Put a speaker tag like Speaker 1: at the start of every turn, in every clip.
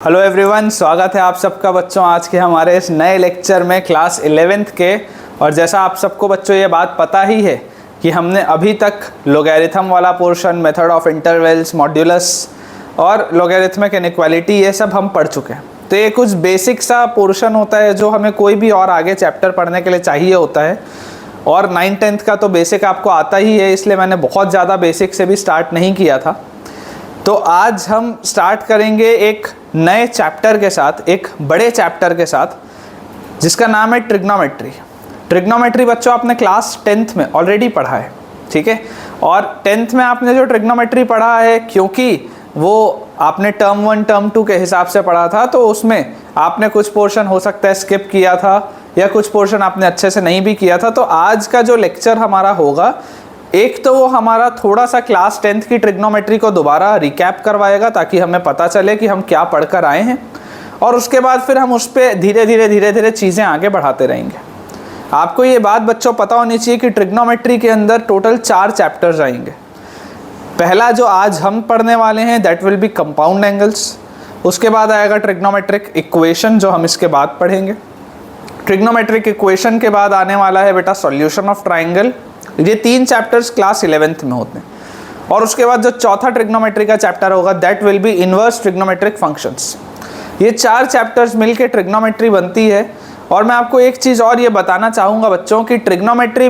Speaker 1: Hello everyone, स्वागत है आप सबका बच्चों आज के हमारे इस नए लेक्चर में क्लास 11th के। और जैसा आप सबको बच्चों ये बात पता ही है कि हमने अभी तक लोगैरिथम वाला portion, method of intervals, modulus और लोगैरिथमिक इनइक्वालिटी ये सब हम पढ़ चुके हैं। तो ये कुछ बेसिक सा पोर्शन होता है जो हमें कोई भी और आगे चैप्टर पढ़ने के लिए चाहिए होता है। और 9th-10th का तो बेसिक आपको आता ही है, इसलिए मैंने बहुत ज़्यादा बेसिक से भी स्टार्ट नहीं किया था। तो आज हम स्टार्ट करेंगे एक नए चैप्टर के साथ, एक बड़े चैप्टर के साथ, जिसका नाम है ट्रिग्नोमेट्री। ट्रिग्नोमेट्री बच्चों आपने क्लास 10th में ऑलरेडी पढ़ा है, ठीक है। और 10th में आपने जो ट्रिग्नोमेट्री पढ़ा है, क्योंकि वो आपने टर्म 1 टर्म 2 के हिसाब से पढ़ा था, तो उसमें आपने कुछ पोर्शन हो सकता है स्किप किया था या कुछ पोर्शन आपने अच्छे से नहीं भी किया था। तो आज का जो लेक्चर हमारा होगा, एक तो वो हमारा थोड़ा सा क्लास 10th की ट्रिग्नोमेट्री को दोबारा रिकैप करवाएगा ताकि हमें पता चले कि हम क्या पढ़कर आए हैं, और उसके बाद फिर हम उस पर धीरे धीरे चीज़ें आगे बढ़ाते रहेंगे। आपको ये बात बच्चों पता होनी चाहिए कि ट्रिग्नोमेट्री के अंदर टोटल 4 चैप्टर्स आएंगे। पहला जो आज हम पढ़ने वाले हैं that will B compound angles. उसके बाद आएगा ट्रिग्नोमेट्रिक इक्वेशन जो हम इसके बाद पढ़ेंगे। ट्रिग्नोमेट्रिक इक्वेशन के बाद आने वाला है बेटा सॉल्यूशन ऑफ ट्राइंगल। ये 3 चैप्टर्स क्लास 11th में होते हैं। और उसके बाद जो चौथा ट्रिग्नोमेट्री का चैप्टर होगा that will B inverse trigonometric functions. ये 4 चैप्टर्स मिलके ट्रिग्नोमेट्री बनती है। और मैं आपको एक चीज़ और ये बताना चाहूँगा बच्चों कि ट्रिग्नोमेट्री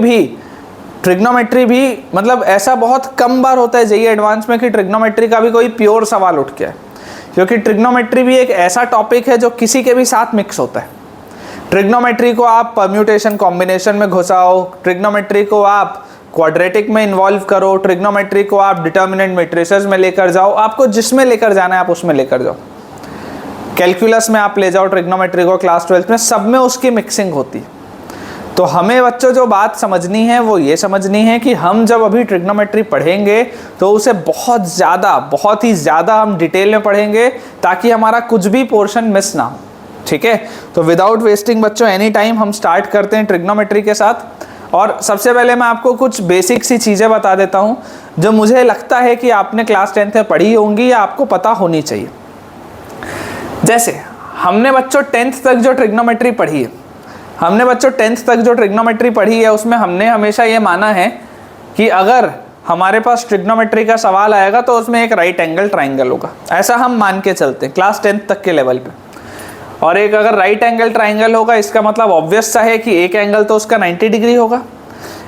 Speaker 1: भी मतलब ऐसा बहुत कम बार होता है जेईई एडवांस में कि ट्रिग्नोमेट्री का भी कोई प्योर सवाल उठ गया है, क्योंकि ट्रिग्नोमेट्री भी एक ऐसा टॉपिक है जो किसी के भी साथ मिक्स होता है। ट्रिग्नोमेट्री को आप परम्यूटेशन कॉम्बिनेशन में घुसाओ, ट्रिग्नोमेट्री को आप क्वाड्रेटिक में इन्वॉल्व करो, ट्रिग्नोमेट्री को आप डिटर्मिनेंट मैट्रिसेस में लेकर जाओ, आपको जिसमें लेकर जाना है आप उसमें लेकर जाओ। कैलकुलस में आप ले जाओ ट्रिग्नोमेट्री को, क्लास 12th में, सब में उसकी मिक्सिंग होती है। तो हमें बच्चों जो बात समझनी है वो ये समझनी है कि हम जब अभी ट्रिग्नोमेट्री पढ़ेंगे तो उसे बहुत ही ज़्यादा हम डिटेल में पढ़ेंगे ताकि हमारा कुछ भी पोर्शन मिस ना हो, ठीक है। तो विदाउट वेस्टिंग बच्चों एनी टाइम हम स्टार्ट करते हैं ट्रिग्नोमेट्री के साथ। और सबसे पहले मैं आपको कुछ बेसिक सी चीज़ें बता देता हूँ जो मुझे लगता है कि आपने क्लास 10th में पढ़ी होंगी या आपको पता होनी चाहिए। जैसे हमने बच्चों 10th तक जो ट्रिग्नोमेट्री पढ़ी है उसमें हमने हमेशा ये माना है कि अगर हमारे पास ट्रिग्नोमेट्री का सवाल आएगा तो उसमें एक राइट एंगल ट्राइंगल होगा, ऐसा हम मान के चलते हैं क्लास 10th तक के लेवल पे। और एक अगर राइट एंगल ट्राइंगल होगा इसका मतलब ऑब्वियस सा है कि एक एंगल तो उसका 90 डिग्री होगा।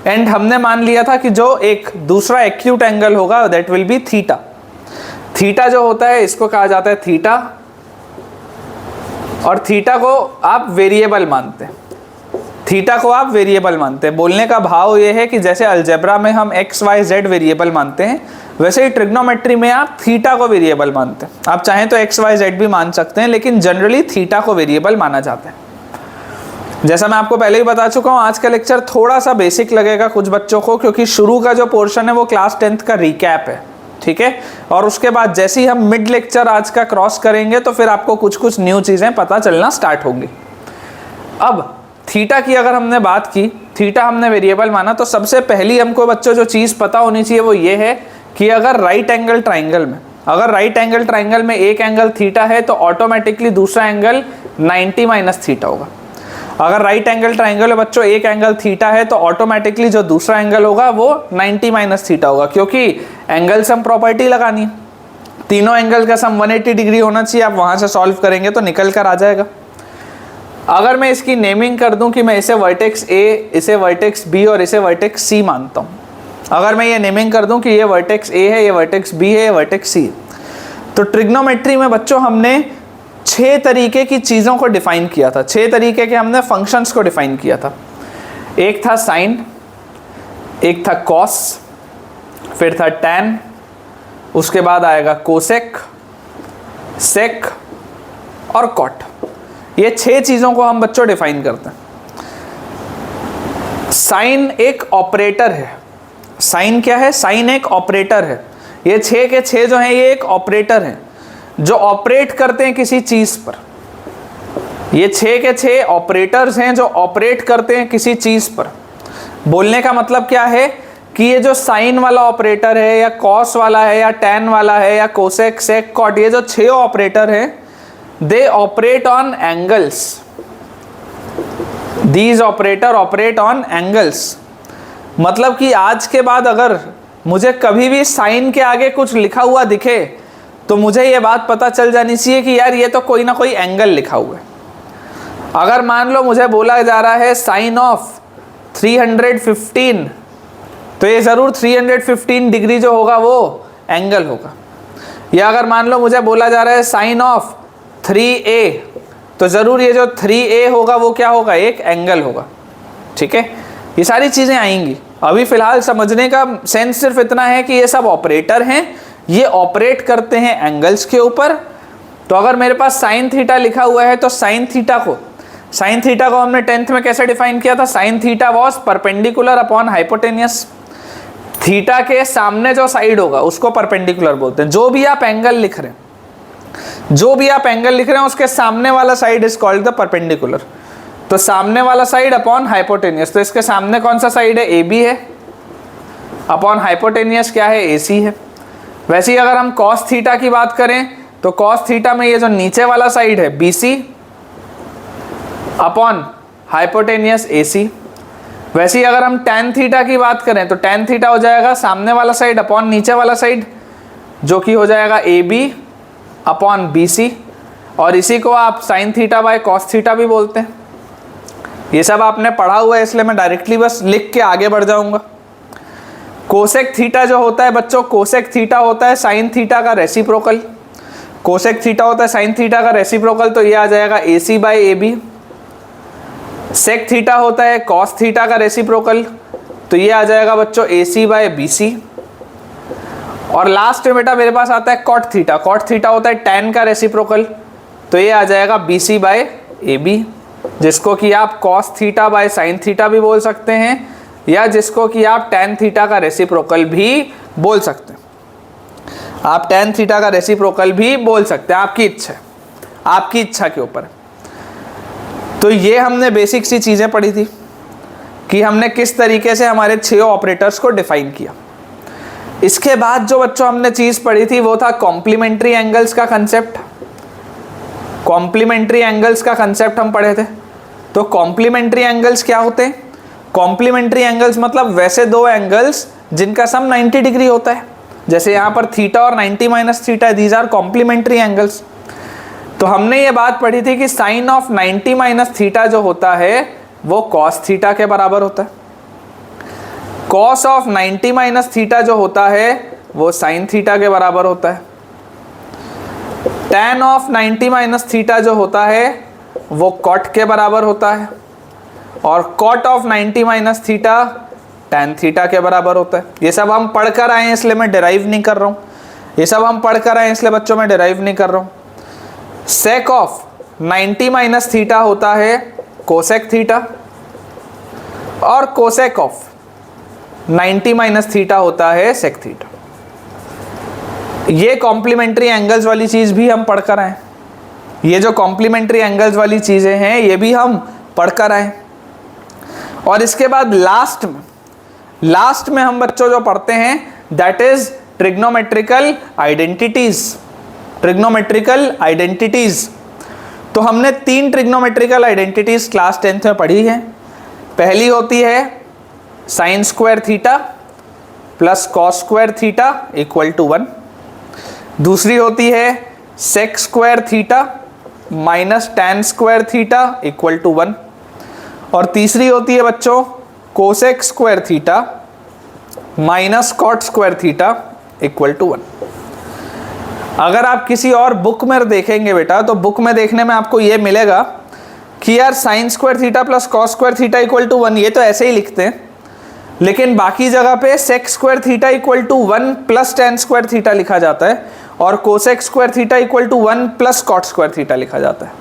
Speaker 1: एंड हमने मान लिया था कि जो एक दूसरा एक्यूट एंगल होगा that will B theta. Theta जो होता है इसको कहा जाता है थीटा, और थीटा को आप वेरिएबल मानते हैं। बोलने का भाव ये है कि जैसे अलजेब्रा में हम एक्स वाई जेड वेरिएबल मानते हैं, वैसे ही ट्रिग्नोमेट्री में आप थीटा को वेरिएबल मानते हैं। आप चाहें तो एक्स वाई जेड भी मान सकते हैं, लेकिन जनरली थीटा को वेरिएबल माना जाता है। जैसा मैं आपको पहले ही बता चुका हूं, आज का लेक्चर थोड़ा सा बेसिक लगेगा कुछ बच्चों को, क्योंकि शुरू का जो पोर्शन है वो क्लास 10th का रिकैप है, ठीक है। और उसके बाद जैसे ही हम मिड लेक्चर आज का क्रॉस करेंगे तो फिर आपको कुछ न्यू चीज़ें पता चलना स्टार्ट होंगी। अब थीटा की अगर हमने बात की, थीटा हमने वेरिएबल माना, तो सबसे पहली हमको बच्चों जो चीज़ पता होनी चाहिए वो ये है कि अगर राइट एंगल ट्राइंगल में एक एंगल थीटा है तो ऑटोमेटिकली दूसरा एंगल 90 माइनस थीटा होगा। अगर राइट एंगल ट्राइंगल में बच्चों एक एंगल थीटा है तो ऑटोमेटिकली जो दूसरा एंगल होगा वो 90 माइनस थीटा होगा, क्योंकि एंगल सम प्रॉपर्टी लगानी है। तीनों एंगल का सम 180 डिग्री होना चाहिए। आप वहाँ से सॉल्व करेंगे तो निकल कर आ जाएगा। अगर मैं इसकी नेमिंग कर दूं कि मैं इसे वर्टेक्स ए, इसे वर्टेक्स बी और इसे वर्टेक्स सी मानता हूं, अगर मैं ये नेमिंग कर दूं कि ये वर्टेक्स ए है, ये वर्टेक्स बी है, ये वर्टेक्स सी है, तो ट्रिग्नोमेट्री में बच्चों हमने 6 तरीके की चीज़ों को डिफाइन किया था। 6 तरीके के हमने फंक्शंस को डिफाइन किया था। एक था साइन, एक था कॉस, फिर था टैन, उसके बाद आएगा कोसेक, सेक और कॉट। ये 6 चीज़ों को हम बच्चों डिफाइन करते हैं। साइन एक ऑपरेटर है। साइन क्या है? साइन एक ऑपरेटर है। ये 6 के 6 जो हैं ये एक ऑपरेटर हैं जो ऑपरेट करते हैं किसी चीज़ पर। ये 6 के 6 ऑपरेटर्स हैं जो ऑपरेट करते हैं किसी चीज़ पर। बोलने का मतलब क्या है कि ये जो साइन वाला ऑपरेटर है या कॉस वाला है या टैन वाला है या कोसेक, सेक, कॉट, ये जो 6 ऑपरेटर हैं they operate on angles, these operator operate on angles. मतलब कि आज के बाद अगर मुझे कभी भी साइन के आगे कुछ लिखा हुआ दिखे तो मुझे ये बात पता चल जानी चाहिए कि यार ये तो कोई ना कोई एंगल लिखा हुआ है। अगर मान लो मुझे बोला जा रहा है साइन ऑफ 315, तो ये ज़रूर 315 डिग्री जो होगा वो एंगल होगा। या अगर मान लो मुझे बोला जा रहा है साइन ऑफ 3a, तो ज़रूर ये जो 3a होगा वो क्या होगा, एक एंगल होगा। ठीक है, ये सारी चीज़ें आएंगी। अभी फ़िलहाल समझने का सेंस सिर्फ इतना है कि ये सब ऑपरेटर हैं, ये ऑपरेट करते हैं एंगल्स के ऊपर। तो अगर मेरे पास साइन थीटा लिखा हुआ है तो साइन थीटा को हमने 10th में कैसे डिफाइन किया था, sine theta was perpendicular upon hypotenuse. Theta के सामने जो साइड होगा उसको परपेंडिकुलर बोलते हैं। जो भी आप एंगल लिख रहे हैं उसके सामने वाला side is called the perpendicular. तो सामने वाला साइड अपॉन हाइपोटेनियस, तो इसके सामने कौन सा साइड है, ए बी है, अपॉन हाइपोटेनियस क्या है, ए सी है। वैसे ही अगर हम कॉस थीटा की बात करें तो कॉस थीटा में ये जो नीचे वाला साइड है बी सी अपॉन हाइपोटेनियस ए सी। वैसे ही अगर हम टैन थीटा की बात करें तो टैन थीटा हो जाएगा सामने वाला साइड अपॉन नीचे वाला साइड, जो कि हो जाएगा A B upon B C. और इसी को आप sine theta by cos theta भी बोलते हैं। ये सब आपने पढ़ा हुआ है, इसलिए मैं डायरेक्टली बस लिख के आगे बढ़ जाऊंगा। कोसेक थीटा जो होता है बच्चों, कोसेक थीटा होता है साइन थीटा का रेसिप्रोकल। कोसेक थीटा होता है साइन थीटा का रेसिप्रोकल, तो ये आ जाएगा A C by A B. Sec theta होता है कॉस थीटा का रेसिप्रोकल, तो ये आ जाएगा बच्चों ए सी बाय बी सी। और लास्ट में बेटा मेरे पास आता है कॉट थीटा। कॉट थीटा होता है टैन का रेसिप्रोकल, तो ये आ जाएगा B C by A B, जिसको कि आप cos theta by sine theta भी बोल सकते हैं, या जिसको कि आप टैन थीटा का रेसिप्रोकल भी बोल सकते हैं। आप टैन थीटा का रेसिप्रोकल भी बोल सकते हैं, आपकी इच्छा है, आपकी इच्छा के ऊपर। तो ये हमने बेसिक सी चीज़ें पढ़ी थी कि हमने किस तरीके से हमारे 6 ऑपरेटर्स को डिफाइन किया। इसके बाद जो बच्चों हमने चीज़ पढ़ी थी वो था कॉम्प्लीमेंट्री एंगल्स का कंसेप्ट। कॉम्प्लीमेंट्री एंगल्स का कंसेप्ट हम पढ़े थे। तो कॉम्प्लीमेंट्री एंगल्स क्या होते हैं? कॉम्प्लीमेंट्री एंगल्स मतलब वैसे दो एंगल्स जिनका सम 90 डिग्री होता है। जैसे यहाँ पर थीटा और 90 minus theta, these are complementary angles. तो हमने ये बात पढ़ी थी कि साइन ऑफ 90 माइनस थीटा जो होता है वो कॉस थीटा के बराबर होता है। कॉस ऑफ 90 माइनस थीटा जो होता है वो साइन थीटा के बराबर होता है। टैन ऑफ 90 माइनस थीटा जो होता है वो कॉट के बराबर होता है। और cot of 90 minus theta tan theta के बराबर होता है। ये सब हम पढ़ कर आए हैं, इसलिए मैं डिराइव नहीं कर रहा हूँ। ये सब हम पढ़ कर आए हैं, इसलिए बच्चों मैं डिराइव नहीं कर रहा हूँ। सेक ऑफ 90 माइनस थीटा होता है कोसेक थीटा, और कोसेक ऑफ 90 माइनस थीटा होता है सेक थीटा। ये कॉम्प्लीमेंट्री एंगल्स वाली चीज़ भी हम पढ़ कर आए। ये जो कॉम्प्लीमेंट्री एंगल्स वाली चीज़ें हैं ये भी हम पढ़ कर आए। और इसके बाद लास्ट में हम बच्चों जो पढ़ते हैं that is trigonometrical identities. Trigonometrical identities, तो हमने 3 ट्रिग्नोमेट्रिकल आइडेंटिटीज क्लास 10th में पढ़ी है। पहली होती है sine square theta plus cos square theta equal to 1। दूसरी होती है sec square theta minus tan square theta equal to 1। और तीसरी होती है बच्चों cosec square theta minus cot square theta equal to 1। अगर आप किसी और बुक में देखेंगे बेटा तो बुक में देखने में आपको ये मिलेगा कि यार sine square theta plus cos square theta equal to 1, ये तो ऐसे ही लिखते हैं, लेकिन बाकी जगह पे sec square theta equal to 1 plus tan square theta लिखा जाता है, और cosec square theta equal to 1 plus cot square theta लिखा जाता है।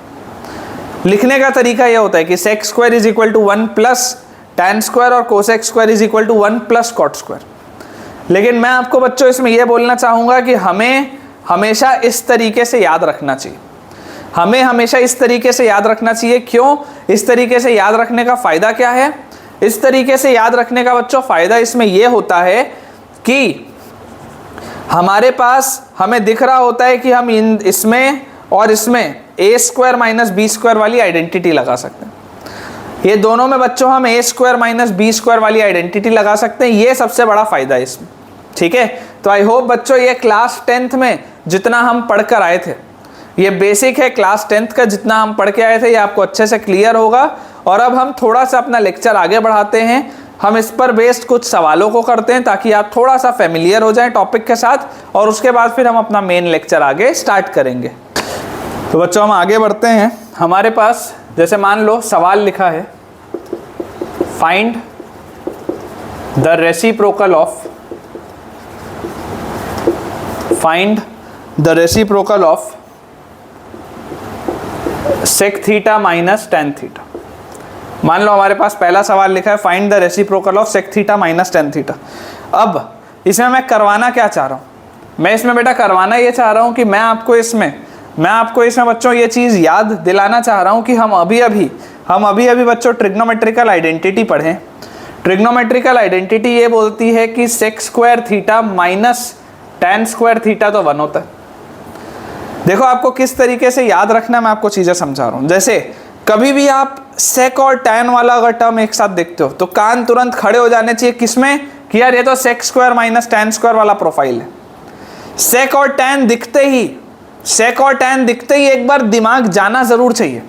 Speaker 1: लिखने का तरीका यह होता है कि sec square is equal to 1 plus tan square और cosec square is equal to 1 plus cot square. लेकिन मैं आपको बच्चों इसमें यह बोलना चाहूँगा कि हमें हमेशा इस तरीके से याद रखना चाहिए। हमें हमेशा इस तरीके से याद रखना चाहिए। क्यों? इस तरीके से याद रखने का फ़ायदा क्या है? इस तरीके से याद रखने का बच्चों फ़ायदा इसमें यह होता है कि हमारे पास हमें दिख रहा होता है कि हम इसमें और इसमें ए स्क्वायर माइनस बी स्क्वायर वाली आइडेंटिटी लगा सकते हैं। ये दोनों में बच्चों हम ए स्क्वायर माइनस बी स्क्वायर वाली आइडेंटिटी लगा सकते हैं, ये सबसे बड़ा फायदा है इसमें। ठीक है, तो आई होप बच्चों ये क्लास 10th में जितना हम पढ़ कर आए थे, ये बेसिक है क्लास 10th का, जितना हम पढ़ के आए थे ये आपको अच्छे से क्लियर होगा। और अब हम थोड़ा सा अपना लेक्चर आगे बढ़ाते हैं, हम इस पर बेस्ड कुछ सवालों को करते हैं ताकि आप थोड़ा सा फेमिलियर हो जाएं टॉपिक के साथ, और उसके बाद फिर हम अपना मेन लेक्चर आगे स्टार्ट करेंगे। तो बच्चों हम आगे बढ़ते हैं। हमारे पास जैसे मान लो सवाल लिखा है, find the reciprocal of, find the reciprocal of sec theta minus tan theta. मान लो हमारे पास पहला सवाल लिखा है, find the reciprocal of sec theta minus tan theta. अब इसमें मैं करवाना क्या चाह रहा हूँ, मैं इसमें बेटा करवाना ये चाह रहा हूँ कि मैं आपको इसमें बच्चों ये चीज़ याद दिलाना चाह रहा हूँ कि हम अभी अभी बच्चों ट्रिग्नोमेट्रिकल आइडेंटिटी पढ़ें। ट्रिग्नोमेट्रिकल आइडेंटिटी ये बोलती है कि sec square theta minus tan square theta तो 1 होता है। देखो आपको किस तरीके से याद रखना, मैं आपको चीज़ें समझा रहा हूँ। जैसे कभी भी आप सेक और टैन वाला अगर टर्म एक साथ देखते हो तो कान तुरंत खड़े हो जाने चाहिए किसमें, कि यार ये तो sec square minus tan square वाला प्रोफाइल है। सेक और टैन दिखते ही एक बार दिमाग जाना जरूर चाहिए।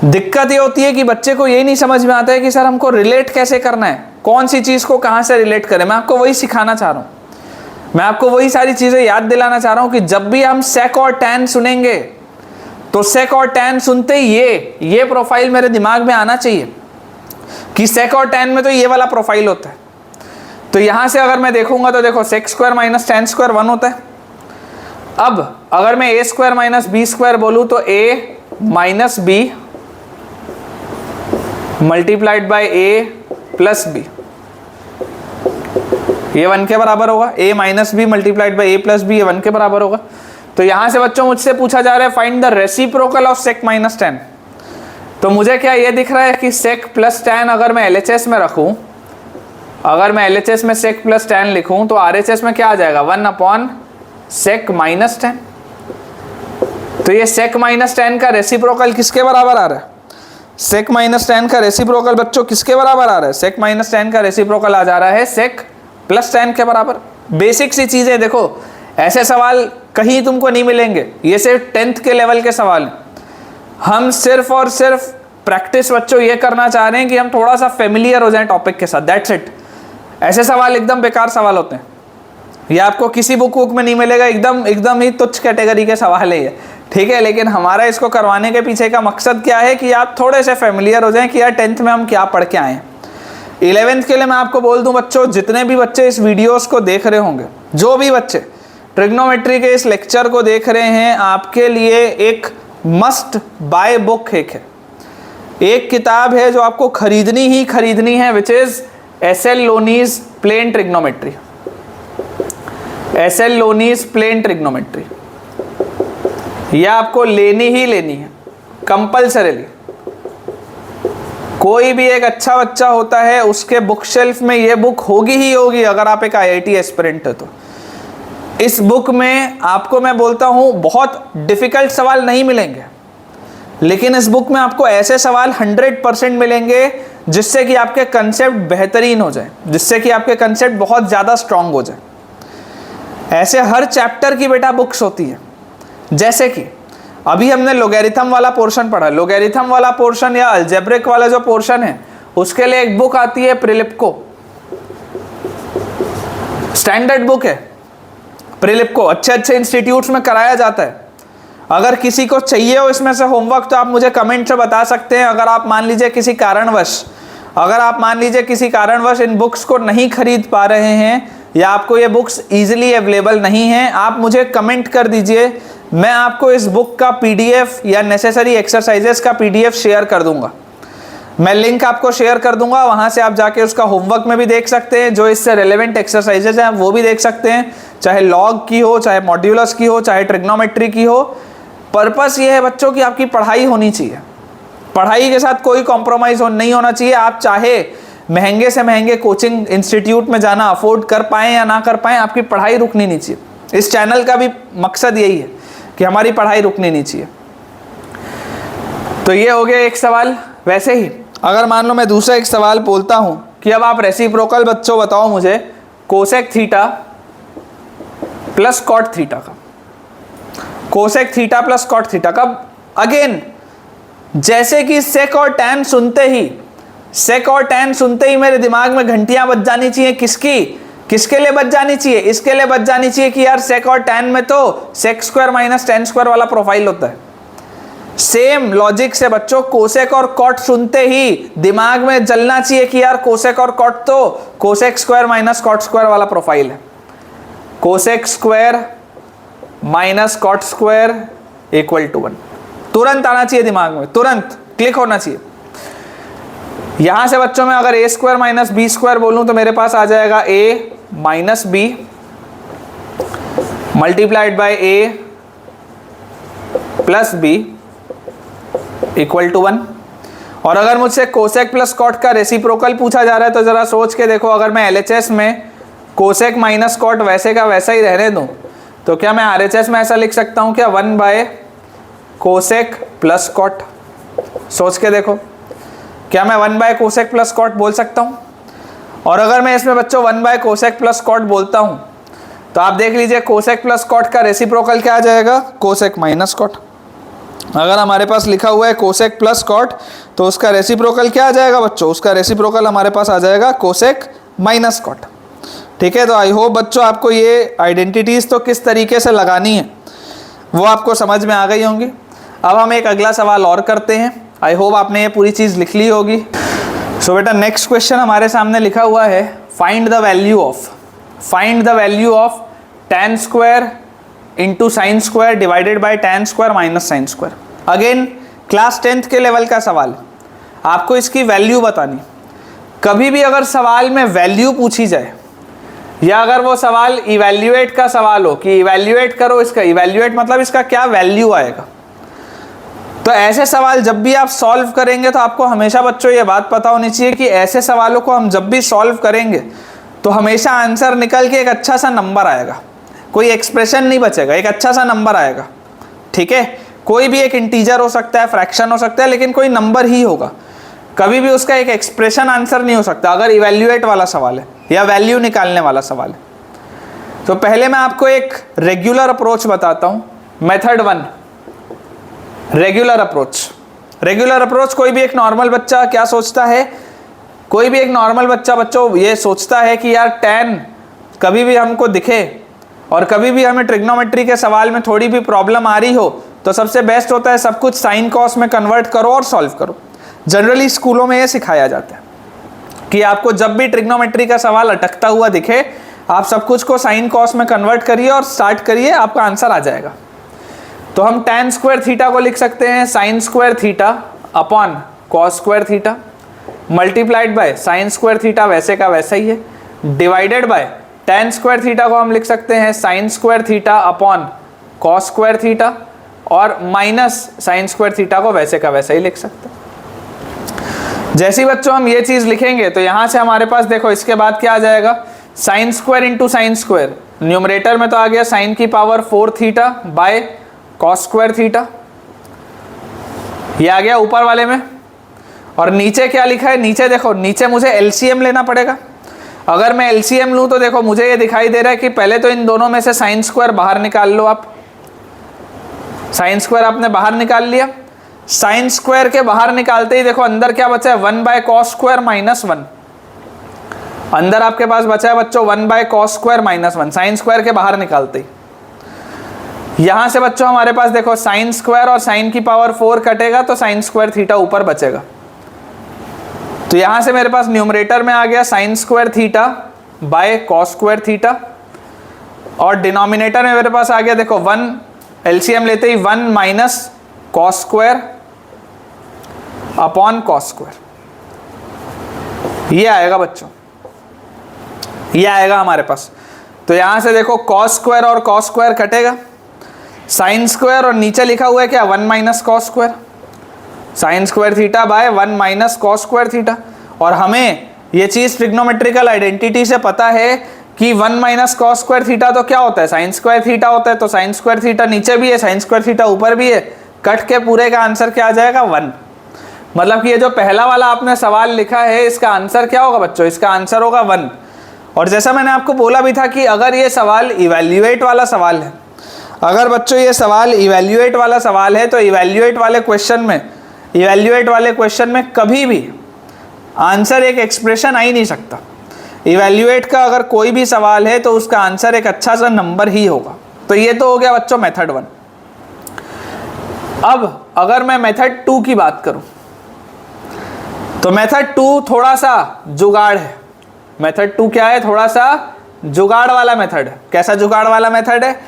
Speaker 1: दिक्कत ये होती है कि बच्चे को ये नहीं समझ में आता है कि सर हमको रिलेट कैसे करना है, कौन सी चीज़ को कहाँ से रिलेट करें। मैं आपको वही सिखाना चाह रहा हूँ, मैं आपको वही सारी चीज़ें याद दिलाना चाह रहा हूँ कि जब भी हम सेक और टैन सुनेंगे तो सेक और टैन सुनते ही ये प्रोफाइल मेरे दिमाग में आना चाहिए कि सेक और टैन में तो ये वाला प्रोफाइल होता है। तो यहाँ से अगर मैं देखूंगा तो देखो sec square minus tan square 1 होता है। अब अगर मैं A square minus B square बोलूँ तो A minus B multiplied by A plus B, ये 1 के बराबर होगा। A minus B multiplied by A plus B, ये 1 के बराबर होगा। तो यहां से बच्चों मुझसे पूछा जा रहा है find the reciprocal of sec minus tan. तो मुझे क्या ये दिख रहा है कि सेक प्लस टेन अगर मैं एलएचएस में रखूं, अगर मैं एलएचएस में सेक प्लस टेन लिखूं तो आरएचएस में क्या आ जाएगा, 1 अपॉन सेक माइनस टेन। तो ये सेक माइनस टेन का रेसिप्रोकल किसके बराबर आ रहा है, सेक माइनस टेन का रेसिप्रोकल बच्चों किसके बराबर आ रहा है, सेक माइनस टेन का रेसिप्रोकल आ जा रहा है सेक प्लस टेन के बराबर। बेसिक सी चीजें, देखो ऐसे सवाल कहीं तुमको नहीं मिलेंगे, ये सिर्फ 10th के लेवल के सवाल हैं। हम सिर्फ और सिर्फ प्रैक्टिस बच्चों ये करना चाह रहे हैं कि हम थोड़ा सा फेमिलियर हो जाएं टॉपिक के साथ, दैट्स इट। ऐसे सवाल एकदम बेकार सवाल होते हैं, ये आपको किसी बुक में नहीं मिलेगा, एकदम ही तुच्छ कैटेगरी के सवाल है ये, ठीक है। लेकिन हमारा इसको करवाने के पीछे का मकसद क्या है कि आप थोड़े से फेमिलियर हो जाएं कि यार 10th में हम क्या पढ़ के आए हैं। 11th के लिए मैं आपको बोल दूं बच्चों, जितने भी बच्चे इस वीडियोस को देख रहे होंगे, जो भी बच्चे ट्रिग्नोमेट्री के इस लेक्चर को देख रहे हैं, आपके लिए एक मस्ट बाय बुक एक किताब है जो आपको खरीदनी है, which is SL Loney's plain trigonometry. SL Loney's plain trigonometry ये आपको लेनी है कंपल्सरीली। कोई भी एक अच्छा बच्चा होता है उसके बुक शेल्फ में ये बुक होगी ही होगी, अगर आप एक आईआईटी एस्पिरेंट है तो। इस बुक में आपको मैं बोलता हूं बहुत डिफिकल्ट सवाल नहीं मिलेंगे, लेकिन इस बुक में आपको ऐसे सवाल 100% मिलेंगे जिससे कि आपके कंसेप्ट बेहतरीन हो जाए, जिससे कि आपके कंसेप्ट बहुत ज़्यादा स्ट्रांग हो जाए। ऐसे हर चैप्टर की बेटा बुक्स होती है। जैसे कि अभी हमने लोगैरिथम वाला पोर्शन पढ़ा, लोगैरिथम वाला पोर्शन या अलजेब्रिक वाला जो पोर्शन है उसके लिए एक बुक आती है प्रिलिप्को, स्टैंडर्ड बुक है प्रिलिप्को, अच्छे इंस्टीट्यूट्स में कराया जाता है। अगर किसी को चाहिए हो इसमें से होमवर्क तो आप मुझे कमेंट से बता सकते हैं। अगर आप मान लीजिए किसी कारणवश इन बुक्स को नहीं खरीद पा रहे हैं या आपको ये बुक्स इजीली अवेलेबल नहीं हैं, आप मुझे कमेंट कर दीजिए, मैं आपको इस बुक का पीडीएफ या नेसेसरी एक्सरसाइजेस का पीडीएफ शेयर कर दूंगा। मैं लिंक आपको शेयर कर दूंगा, वहां से आप जाके उसका होमवर्क में भी देख सकते हैं, जो इससे रेलेवेंट एक्सरसाइजेज हैं वो भी देख सकते हैं, चाहे लॉग की हो, चाहे मॉड्यूलस की हो, चाहे ट्रिग्नोमेट्री की हो। पर्पस ये है बच्चों की आपकी पढ़ाई होनी चाहिए, पढ़ाई के साथ कोई कॉम्प्रोमाइज़ नहीं होना चाहिए। आप चाहे महंगे से महंगे कोचिंग इंस्टीट्यूट में जाना अफोर्ड कर पाएँ या ना कर पाएँ, आपकी पढ़ाई रुकनी नहीं चाहिए। इस चैनल का भी मकसद यही है। कि हमारी पढ़ाई रुकनी नहीं चाहिए। तो ये हो गया एक सवाल। वैसे ही अगर मान लो मैं दूसरा एक सवाल बोलता हूं कि अब आप रेसिप्रोकल बच्चों बताओ मुझे cosec theta plus cot theta का, cosec theta plus cot theta का। अगेन जैसे कि सेक और टैन सुनते ही, सेक और टैन सुनते ही मेरे दिमाग में घंटियां बज जानी चाहिए। किसके लिए बच जानी चाहिए? इसके लिए बच जानी चाहिए कि यार सेक और टैन में तो sec square minus tan square वाला प्रोफाइल होता है। सेम लॉजिक से बच्चों कोसेक और कॉट सुनते ही दिमाग में जलना चाहिए कि यार कोसेक और कॉट तो cosec square minus cot square वाला प्रोफाइल है। Cosec square minus cot square equal to 1 तुरंत आना चाहिए दिमाग में, तुरंत क्लिक होना चाहिए। यहां से बच्चों में अगर A square minus B square बोलूं तो मेरे पास आ जाएगा A minus B multiplied by A plus B equal to 1। और अगर मुझसे कोसेक प्लस कॉट का रेसिप्रोकल पूछा जा रहा है तो जरा सोच के देखो, अगर मैं एलएचएस में कोसेक माइनस कॉट वैसे का वैसा ही रहने दूं तो क्या मैं आरएचएस में ऐसा लिख सकता हूं क्या 1 बाय कोसेक प्लस कॉट? सोच के देखो, क्या मैं 1 बाय कोसेक प्लस कॉट बोल सकता हूं? और अगर मैं इसमें बच्चों 1 बाय कोसेक प्लस कॉट बोलता हूं तो आप देख लीजिए कोसेक प्लस कॉट का रेसिप्रोकल क्या आ जाएगा? Cosec minus cot. अगर हमारे पास लिखा हुआ है कोसेक प्लस कॉट तो उसका रेसिप्रोकल क्या आ जाएगा बच्चों? उसका रेसिप्रोकल हमारे पास आ जाएगा कोसेक माइनस कॉट। ठीक है, तो आई होप बच्चों आपको ये आइडेंटिटीज तो किस तरीके से लगानी है वो आपको समझ में आ गई होंगी। अब हम एक अगला सवाल और करते हैं। आई होप आपने ये पूरी चीज़ लिख ली होगी। सो बेटा नेक्स्ट क्वेश्चन हमारे सामने लिखा हुआ है find the value of tan square into sine square divided by tan square minus sine square. Again class 10th के लेवल का सवाल, आपको इसकी वैल्यू बतानी। कभी भी अगर सवाल में वैल्यू पूछी जाए या अगर वो सवाल इवैल्यूएट का सवाल हो कि इवैल्यूएट करो इसका, इवैल्यूएट मतलब इसका क्या वैल्यू आएगा, तो ऐसे सवाल जब भी आप सॉल्व करेंगे तो आपको हमेशा बच्चों ये बात पता होनी चाहिए कि ऐसे सवालों को हम जब भी सॉल्व करेंगे तो हमेशा आंसर निकल के एक अच्छा सा नंबर आएगा, कोई एक्सप्रेशन नहीं बचेगा, एक अच्छा सा नंबर आएगा। ठीक है, कोई भी एक इंटीजर हो सकता है, फ्रैक्शन हो सकता है, लेकिन कोई नंबर ही होगा। कभी भी उसका एक एक्सप्रेशन आंसर नहीं हो सकता अगर इवैल्यूएट वाला सवाल है या वैल्यू निकालने वाला सवाल है। तो पहले मैं आपको एक रेगुलर अप्रोच बताता हूं। Method 1 regular approach. कोई भी एक नॉर्मल बच्चा क्या सोचता है? कोई भी एक नॉर्मल बच्चा बच्चों ये सोचता है कि यार tan कभी भी हमको दिखे और कभी भी हमें ट्रिग्नोमेट्री के सवाल में थोड़ी भी प्रॉब्लम आ रही हो तो सबसे बेस्ट होता है सब कुछ साइन कॉस में कन्वर्ट करो और सॉल्व करो। जनरली स्कूलों में ये सिखाया जाता है कि आपको जब भी ट्रिग्नोमेट्री का सवाल अटकता हुआ दिखे आप सब कुछ को साइन कॉस में कन्वर्ट करिए और स्टार्ट करिए, आपका आंसर आ जाएगा। तो हम tan स्क्वायर थीटा को लिख सकते हैं sign square theta upon cos square theta multiplied by sign square theta वैसे का वैसा ही है, divided bye tan square theta को हम लिख सकते हैं sign square theta upon cos square theta और माइनस साइन स्क्वायर थीटा को वैसे का वैसा ही लिख सकते हैं। जैसे ही बच्चों हम ये चीज लिखेंगे तो यहां से हमारे पास देखो इसके बाद क्या आ जाएगा? Sine square into sine square, numerator में तो आ गया साइन की power 4 theta by cos square theta, ये आ गया ऊपर वाले में। और नीचे क्या लिखा है? नीचे देखो, नीचे मुझे एलसीएम लेना पड़ेगा। अगर मैं एलसीएम लूं तो देखो मुझे ये दिखाई दे रहा है कि पहले तो इन दोनों में से साइन स्क्वायर बाहर निकाल लो। आप साइन स्क्वायर आपने बाहर निकाल लिया, साइन स्क्वायर के बाहर निकालते ही देखो अंदर क्या बचा है? 1 बाय कॉस स्क्वायर माइनस 1। अंदर आपके पास बचा है बच्चों 1 bye cos square minus 1, sine square के बाहर निकालते ही। यहां से बच्चों हमारे पास देखो साइन स्क्वायर और साइन की पावर 4 कटेगा तो साइन स्क्वायर थीटा ऊपर बचेगा। तो यहां से मेरे पास न्यूमरेटर में आ गया sine square theta by cos square theta और डिनोमिनेटर में मेरे पास आ गया देखो 1, एलसीएम लेते ही 1 minus cos square upon cos square, ये आएगा बच्चों, ये आएगा हमारे पास। तो यहां से देखो कॉस स्क्वायर और कॉस स्क्वायर कटेगा, साइन स्क्वायर और नीचे लिखा हुआ है क्या? 1 minus cos square, sign square theta by 1 minus cos square theta. और हमें ये चीज ट्रिग्नोमेट्रिकल आइडेंटिटी से पता है कि 1 माइनस कॉस स्क्वायर थीटा तो क्या होता है, साइन स्क्वायर थीटा होता है। तो साइन स्क्वायर थीटा नीचे भी है, साइन स्क्वायर थीटा ऊपर भी है, कट के पूरे का आंसर क्या आ जाएगा 1। मतलब कि ये जो पहला वाला आपने सवाल लिखा है इसका आंसर क्या होगा बच्चों, इसका आंसर होगा 1। और जैसा मैंने आपको बोला भी था कि अगर ये सवाल इवैल्यूएट वाला सवाल है, अगर बच्चों ये सवाल इवैल्यूएट वाला सवाल है तो इवैल्यूएट वाले क्वेश्चन में कभी भी आंसर एक एक्सप्रेशन आ ही नहीं सकता। इवैल्यूएट का अगर कोई भी सवाल है तो उसका आंसर एक अच्छा सा नंबर ही होगा। तो ये तो हो गया बच्चों मेथड 1। अब अगर मैं मेथड 2 की बात करूं तो मेथड 2 थोड़ा सा जुगाड़ है। मेथड 2 क्या है, थोड़ा सा जुगाड़ वाला मेथड है। कैसा जुगाड़ वाला मेथड है,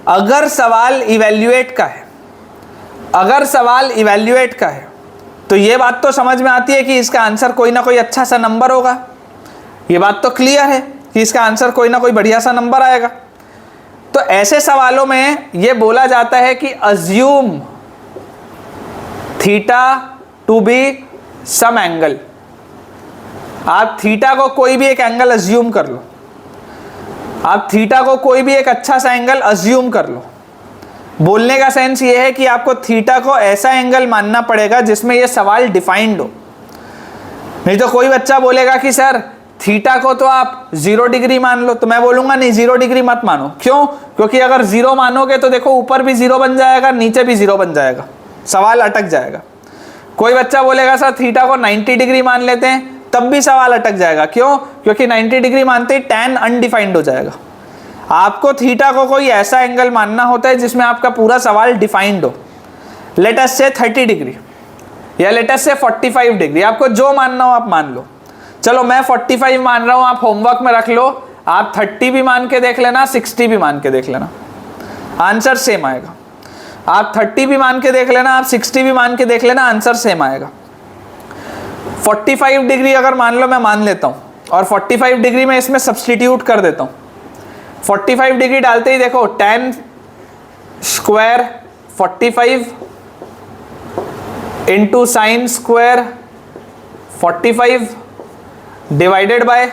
Speaker 1: अगर सवाल इवैल्यूएट का है तो ये बात तो समझ में आती है कि इसका आंसर कोई ना कोई अच्छा सा नंबर होगा। ये बात तो क्लियर है कि इसका आंसर कोई ना कोई बढ़िया सा नंबर आएगा। तो ऐसे सवालों में ये बोला जाता है कि assume theta to be some angle. आप थीटा को कोई भी एक एंगल अज्यूम कर लो, आप थीटा को कोई भी एक अच्छा सा एंगल अज्यूम कर लो। बोलने का सेंस ये है कि आपको थीटा को ऐसा एंगल मानना पड़ेगा जिसमें ये सवाल डिफाइंड हो। नहीं तो कोई बच्चा बोलेगा कि सर थीटा को तो आप 0 डिग्री मान लो, तो मैं बोलूंगा नहीं 0 डिग्री मत मानो। क्यों? क्योंकि अगर 0 मानोगे तो देखो ऊपर भी 0 बन जाएगा, नीचे भी 0 बन जाएगा, सवाल अटक जाएगा। कोई बच्चा बोलेगा सर थीटा को 90 डिग्री मान लेते हैं, तब भी सवाल अटक जाएगा। क्यों? क्योंकि 90 डिग्री मानते ही tan अनडिफाइंड हो जाएगा। आपको थीटा को कोई ऐसा एंगल मानना होता है जिसमें आपका पूरा सवाल डिफाइंड हो। लेट अस से 30 डिग्री या लेट अस से 45 डिग्री, आपको जो मानना हो आप मान लो। चलो मैं 45 मान रहा हूं, आप होमवर्क में रख लो, आप 30 भी मान के देख लेना, 60 भी मान के देख लेना, आंसर सेम आएगा। आप 30 भी मान के देख लेना, आप 60 भी मान के देख लेना, आंसर सेम आएगा। 45 डिग्री अगर मान लो मैं मान लेता हूं और 45 डिग्री में इसमें सब्स्टिट्यूट कर देता हूं। 45 डिग्री डालते ही देखो tan square 45 into sine square 45 divided by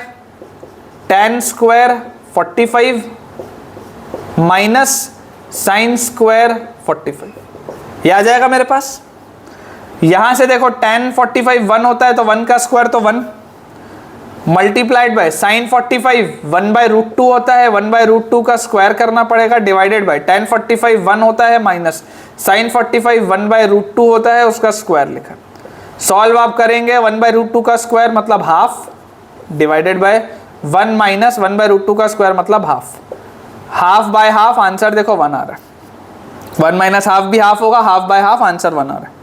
Speaker 1: tan square 45 minus sine square 45, ये आ जाएगा मेरे पास। यहां से देखो tan 45 1 होता है तो 1 का स्क्वायर तो 1 मल्टीप्लाइड बाय साइन 45 1/√2 होता है, 1/√2 का स्क्वायर करना पड़ेगा, डिवाइडेड बाय tan 45 1 होता है माइनस साइन 45 1/√2 होता है, उसका स्क्वायर लिखा। सॉल्व आप करेंगे 1/√2 का स्क्वायर मतलब हाफ, डिवाइडेड बाय 1 माइनस 1/√2 का स्क्वायर मतलब half. Half by half answer देखो 1 आ रहा है, 1 माइनस हाफ भी हाफ होगा, हाफ बाय हाफ आंसर 1 आ रहा है।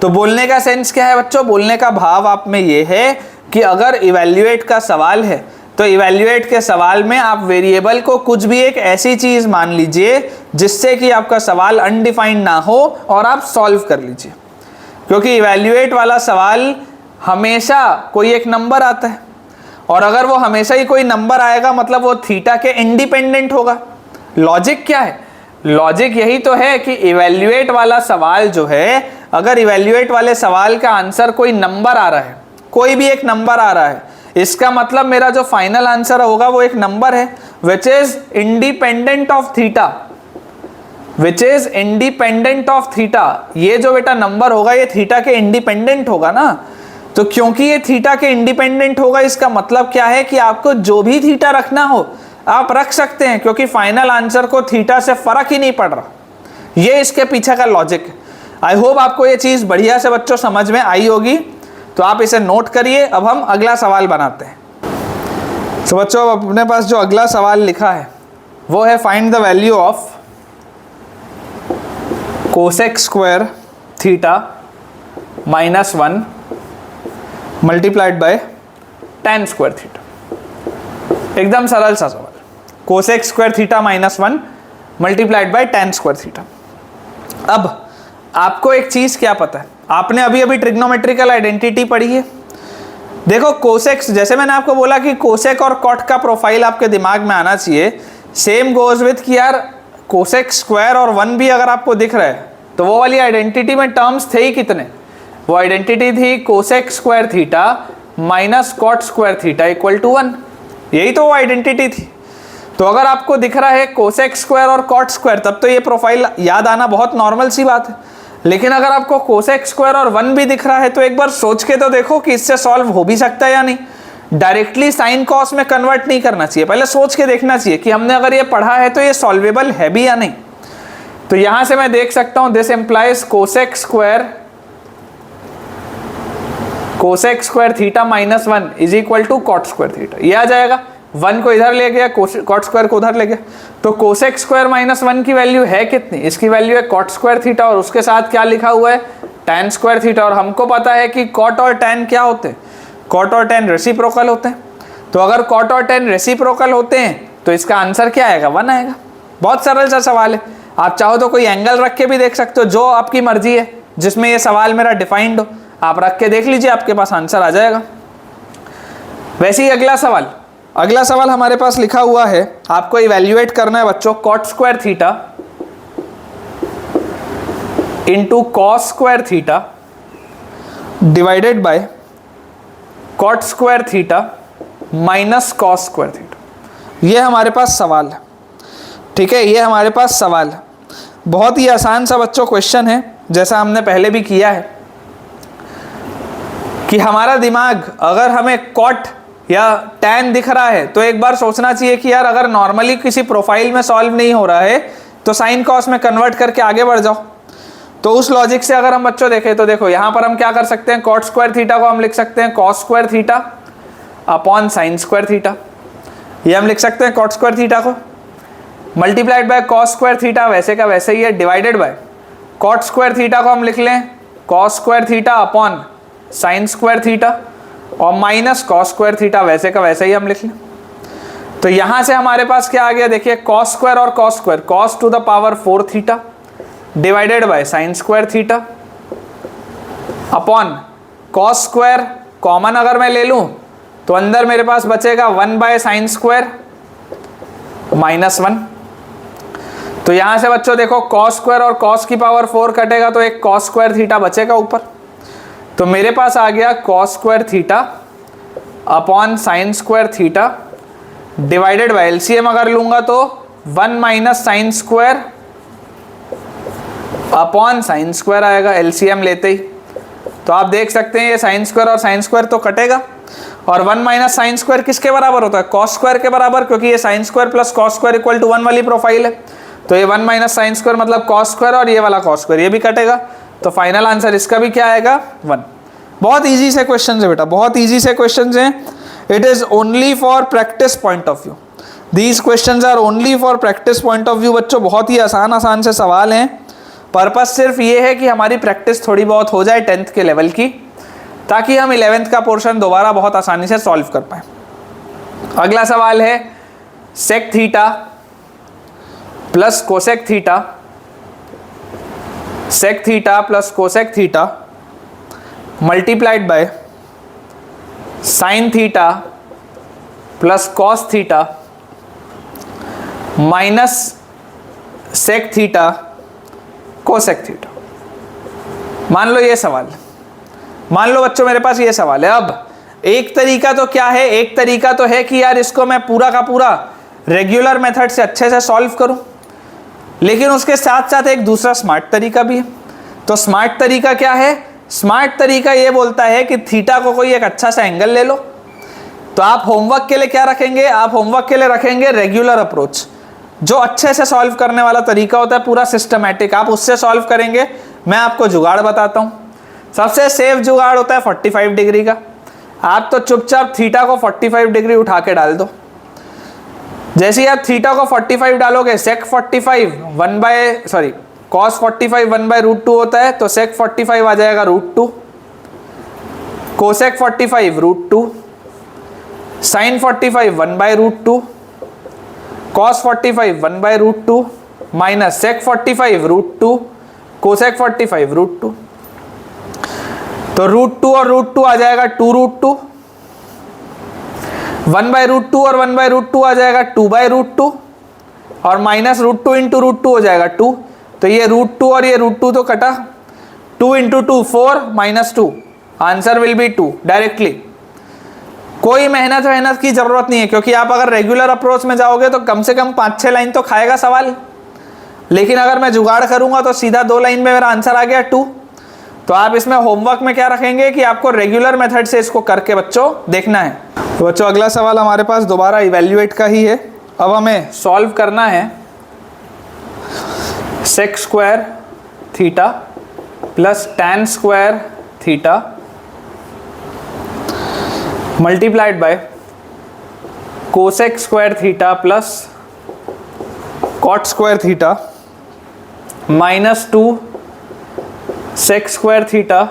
Speaker 1: तो बोलने का सेंस क्या है बच्चों, बोलने का भाव आप में ये है कि अगर इवैल्यूएट का सवाल है तो इवैल्यूएट के सवाल में आप वेरिएबल को कुछ भी एक ऐसी चीज मान लीजिए जिससे कि आपका सवाल अनडिफाइंड ना हो और आप सॉल्व कर लीजिए। क्योंकि इवैल्यूएट वाला सवाल हमेशा कोई एक नंबर आता है और अगर वो हमेशा ही कोई नंबर आएगा मतलब वो थीटा के इंडिपेंडेंट होगा। लॉजिक क्या है, लॉजिक यही तो है कि इवैल्यूएट वाला सवाल जो है, अगर इवैल्यूएट वाले सवाल का आंसर कोई नंबर आ रहा है, कोई भी एक नंबर आ रहा है, इसका मतलब मेरा जो फाइनल आंसर होगा वो एक नंबर है which is independent of theta, which is independent of theta. ये जो बेटा नंबर होगा ये थीटा के इंडिपेंडेंट होगा ना। तो क्योंकि ये थीटा के इंडिपेंडेंट होगा इसका मतलब क्या है कि आपको जो भी थीटा रखना हो आप रख सकते हैं, क्योंकि फाइनल आंसर को थीटा से फर्क ही नहीं पड़ रहा। ये इसके पीछे का लॉजिक है। आई होप आपको ये चीज बढ़िया से बच्चों समझ में आई होगी, तो आप इसे नोट करिए। अब हम अगला सवाल बनाते हैं। तो बच्चों अब अपने पास जो अगला सवाल लिखा है वो है find the value of cosec square theta -1 multiplied by tan square theta. एकदम सरल सा सवाल, cosec square theta -1 multiplied by tan square theta. अब आपको एक चीज क्या पता है, आपने अभी अभी ट्रिग्नोमेट्रिकल आइडेंटिटी पढ़ी है। देखो कोसेक्स, जैसे मैंने आपको बोला कि कोसेक और कॉट का प्रोफाइल आपके दिमाग में आना चाहिए, सेम गोज विथ कि यार कोसेक स्क्वायर और 1 भी अगर आपको दिख रहा है तो वो वाली आइडेंटिटी में टर्म्स थे ही कितने, वो आइडेंटिटी थी cosec square theta minus cot square theta equal to 1। यही तो वो आइडेंटिटी थी। तो अगर आपको दिख रहा है कोसेक स्क्वायर और कॉट स्क्वायर, तब तो ये प्रोफाइल याद आना बहुत नॉर्मल सी बात है। लेकिन अगर आपको कोसेक स्क्वायर और 1 भी दिख रहा है तो एक बार सोच के तो देखो कि इससे सॉल्व हो भी सकता है या नहीं। डायरेक्टली साइन कॉस में कन्वर्ट नहीं करना चाहिए, पहले सोच के देखना चाहिए कि हमने अगर ये पढ़ा है तो ये सॉल्वेबल है भी या नहीं। तो यहां से मैं देख सकता हूं this implies cosec square theta minus 1 is equal to cot square theta. ये आ जाएगा, 1 को इधर ले गया, कॉट स्क्वायर को उधर ले गया, तो कोसेक स्क्वायर माइनस 1 की वैल्यू है कितनी, इसकी वैल्यू है कॉट स्क्वायर थीटा, और उसके साथ क्या लिखा हुआ है tan स्क्वायर थीटा। और हमको पता है कि कॉट और tan क्या होते हैं, कॉट और tan रेसिप्रोकल होते हैं। तो अगर कॉट और tan रेसिप्रोकल होते हैं तो इसका आंसर क्या आएगा, 1 आएगा। बहुत सरल सा सवाल है, आप चाहो तो कोई एंगल रख के भी देख सकते हो, जो आपकी मर्जी है, जिसमें ये सवाल मेरा डिफाइंड हो आप रख के देख लीजिए, आपके पास आंसर आ जाएगा। वैसे ही अगला सवाल हमारे पास लिखा हुआ है, आपको इवैल्यूएट करना है बच्चों cot square theta into cos square theta divided by cot square theta minus cos square theta. ये हमारे पास सवाल है, ठीक है, ये हमारे पास सवाल है। बहुत ही आसान सा बच्चों क्वेश्चन है, जैसा हमने पहले भी किया है कि हमारा दिमाग अगर हमें कॉट या tan दिख रहा है तो एक बार सोचना चाहिए कि यार अगर नॉर्मली किसी प्रोफाइल में सॉल्व नहीं हो रहा है तो साइन कॉस में कन्वर्ट करके आगे बढ़ जाओ। तो उस लॉजिक से अगर हम बच्चों देखें तो देखो यहाँ पर हम क्या कर सकते हैं, कॉट स्क्वायर थीटा को हम लिख सकते हैं cos square theta upon sine square theta. ये हम लिख सकते हैं कॉट स्क्वायर थीटा को, multiplied by cos square theta वैसे का वैसे ही है, divided by cot square theta को हम लिख लें cos square theta upon sine square theta, और माइनस कॉस स्क्वायर थीटा वैसे का वैसे ही हम लिख लें। तो यहां से हमारे पास क्या आ गया, देखिए कॉस स्क्वायर और cos square, cos two the power 4 theta divided by sine square theta upon cos square common अगर मैं ले लूं तो अंदर मेरे पास बचेगा 1 बाय साइन स्क्वायर माइनस 1। तो यहां से बच्चों देखो कॉस स्क्वायर और कॉस की पावर 4 कटेगा तो एक कॉस स्क्वायर थीटा बचेगा ऊपर। तो मेरे पास आ गया cos square theta upon sine square theta divided bye LCM अगर लूंगा तो 1 minus sine square upon sine square आएगा एलसीएम लेते ही। तो आप देख सकते हैं ये साइन स्क्वायर और साइन स्क्वायर तो कटेगा, और 1 माइनस साइन स्क्वायर किसके बराबर होता है, कॉस स्क्वायर के बराबर, क्योंकि ये sine square plus cos square equal to 1 वाली प्रोफाइल है। तो ये 1 माइनस साइन स्क्वायर मतलब कॉस स्क्वायर, और ये वाला कॉस स्क्वायर ये भी कटेगा। तो फाइनल आंसर इसका भी क्या आएगा, 1। बहुत इजी से क्वेश्चन है बेटा, बहुत इजी से क्वेश्चन हैं। It is only for practice point of view, these questions are only for practice point of view बच्चों। बहुत ही आसान से सवाल हैं, पर्पस सिर्फ ये है कि हमारी प्रैक्टिस थोड़ी बहुत हो जाए 10th के लेवल की, ताकि हम 11th का पोर्शन दोबारा बहुत आसानी से सॉल्व कर पाए। अगला सवाल है sec theta plus cosec theta, sec theta plus cosec theta multiplied by sine theta plus cos theta minus sec theta cosec theta. मान लो ये सवाल, मान लो बच्चों मेरे पास ये सवाल है। अब एक तरीका तो क्या है, एक तरीका तो है कि यार इसको मैं पूरा का पूरा रेगुलर मेथड से अच्छे से सॉल्व करूं, लेकिन उसके साथ साथ एक दूसरा स्मार्ट तरीका भी है। तो स्मार्ट तरीका क्या है, स्मार्ट तरीका ये बोलता है कि थीटा को कोई एक अच्छा सा एंगल ले लो। तो आप होमवर्क के लिए क्या रखेंगे, आप होमवर्क के लिए रखेंगे रेगुलर अप्रोच, जो अच्छे से सॉल्व करने वाला तरीका होता है, पूरा सिस्टमैटिक, आप उससे सॉल्व करेंगे। मैं आपको जुगाड़ बताता हूँ। सबसे सेफ जुगाड़ होता है 45 डिग्री का। आप तो चुपचाप थीटा को 45 डिग्री उठा के डाल दो। जैसे ही आप थीटा को 45 डालोगे, सेक 45 कॉस 45 1/√2 होता है, तो सेक 45 आ जाएगा √2, cosec 45 √2, sine 45 1/√2, cos 45 1/√2 minus sec 45 √2, cosec 45 √2। तो √2 और √2 आ जाएगा 2√2, 1/√2 और 1/√2 आ जाएगा 2/√2, और माइनस √2 इंटू √2 हो जाएगा 2। तो ये √2 और ये √2 तो कटा, 2 into 2 4 minus 2, answer will be 2 directly. कोई मेहनत की जरूरत नहीं है, क्योंकि आप अगर रेगुलर अप्रोच में जाओगे तो कम से कम 5-6 लाइन तो खाएगा सवाल। लेकिन अगर मैं जुगाड़ करूंगा तो सीधा 2 लाइन में मेरा आंसर आ गया 2। तो आप इसमें होमवर्क में क्या रखेंगे कि आपको रेगुलर मेथड से इसको करके बच्चों देखना है। तो बच्चों अगला सवाल हमारे पास दोबारा इवैल्यूएट का ही है। अब हमें सॉल्व करना है sec square theta plus tan square theta multiplied by cosec square theta plus cot square theta -2 sec square theta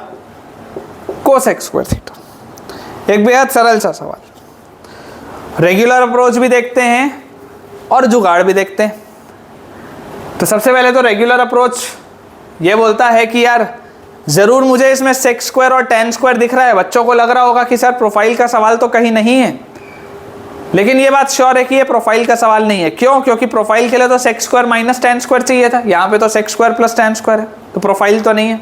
Speaker 1: cosec square theta. एक बेहद सरल सा सवाल। रेगुलर अप्रोच भी देखते हैं और जुगाड़ भी देखते हैं। तो सबसे पहले तो रेगुलर अप्रोच ये बोलता है कि यार ज़रूर मुझे इसमें सेक स्क्वायर और टैन स्क्वायर दिख रहा है। बच्चों को लग रहा होगा कि सर प्रोफाइल का सवाल तो कहीं नहीं है, लेकिन ये बात श्योर है कि ये प्रोफाइल का सवाल नहीं है। क्यों? क्योंकि प्रोफाइल के लिए तो sec square minus tan square चाहिए था, यहाँ पे तो sec square plus tan square है, तो प्रोफाइल तो नहीं है।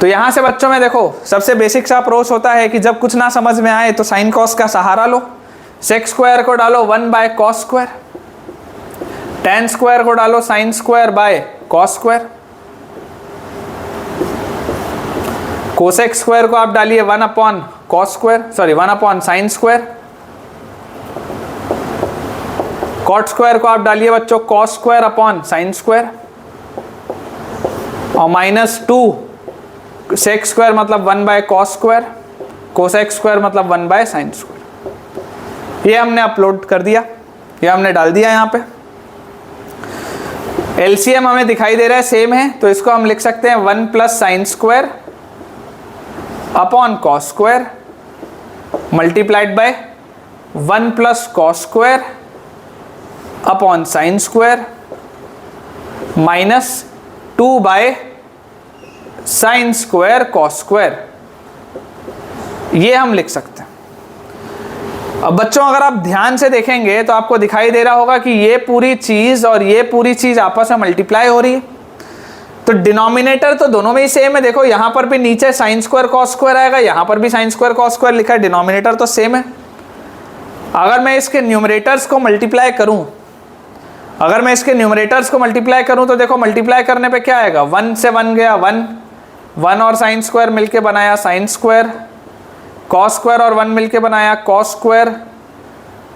Speaker 1: तो यहाँ से बच्चों में देखो सबसे बेसिक सा अप्रोच होता है कि जब कुछ ना समझ में आए तो साइन कॉस का सहारा लो। सेक स्क्वायर को डालो 1/cos स्क्वायर, टैन स्क्वायर को डालो sine square by cos square, cosec square को आप डालिए 1/cos square, sorry 1/sin square, cot square को आप डालिए बच्चों cos square upon sin square, और -2 सेक स्क्वायर मतलब 1/cos स्क्वायर, कोसेक स्क्वायर मतलब 1/sin स्क्वायर। ये हमने अपलोड कर दिया, ये हमने डाल दिया यहाँ पे। एलसीएम हमें दिखाई दे रहा है सेम है, तो इसको हम लिख सकते हैं 1 + sin square upon cos square multiplied by 1 + cos square upon sine square -2/sin square cos square. ये हम लिख सकते हैं। अब बच्चों अगर आप ध्यान से देखेंगे तो आपको दिखाई दे रहा होगा कि ये पूरी चीज और ये पूरी चीज आपस में मल्टीप्लाई हो रही है। तो डिनोमिनेटर तो दोनों में ही सेम है। देखो यहाँ पर भी नीचे साइन स्क्वायर cos स्क्वायर आएगा, यहाँ पर भी साइन स्क्वायर cos स्क्वायर लिखा है, डिनोमिनेटर तो सेम है। अगर मैं इसके न्यूमरेटर्स को मल्टीप्लाई करूं, अगर मैं इसके न्यूमरेटर्स को मल्टीप्लाई करूं तो देखो मल्टीप्लाई करने पे क्या आएगा, 1 से 1 गया 1 और साइन स्क्वायर मिलके बनाया साइन स्क्वायर, cos स्क्वायर और 1 मिलके बनाया cos स्क्वायर,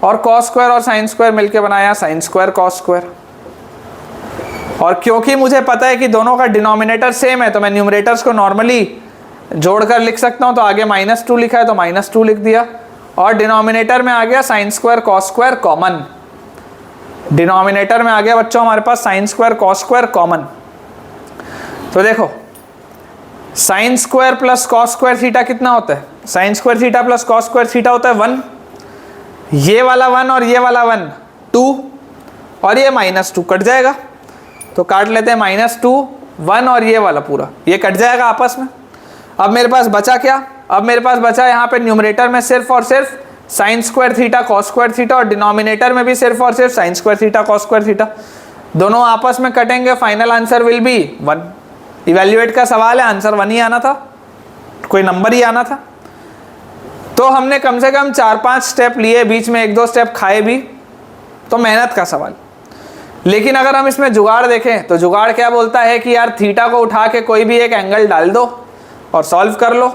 Speaker 1: और cos स्क्वायर और साइन स्क्वायर मिलके बनाया साइन स्क्वायर cos स्क्वायर। और क्योंकि मुझे पता है कि दोनों का डिनोमिनेटर सेम है तो मैं न्यूमरेटर्स को नॉर्मली जोड़कर लिख सकता हूं। तो आगे -2 लिखा है तो -2 लिख दिया, और डिनोमिनेटर में आ गया sine square cos square common. Denominator में आ गया बच्चों हमारे पास sine square cos square common. तो देखो sine square plus cos square theta कितना होता है, sine square theta plus cos square theta होता है 1, ये वाला 1 और ये वाला 1 2, और ये -2 कट जाएगा। तो काट लेते हैं -2 1 और ये वाला पूरा ये कट जाएगा आपस में। अब मेरे पास बचा क्या, अब मेरे पास बचा यहाँ पे न्यूमरेटर में सिर्फ और सिर्फ sign square theta cos square theta, और डिनोमिनेटर में भी सिर्फ और सिर्फ sign square theta cos square theta. दोनों आपस में कटेंगे, final answer will be 1। Evaluate का सवाल है, आंसर 1 ही आना था, कोई नंबर ही आना था। तो हमने कम से कम 4-5 स्टेप लिए, बीच में 1-2 स्टेप खाए भी, तो मेहनत का सवाल। लेकिन अगर हम इसमें जुगाड़ देखें तो जुगाड़ क्या बोलता है कि यार थीटा को उठा के कोई भी एक एंगल डाल दो और सॉल्व कर लो।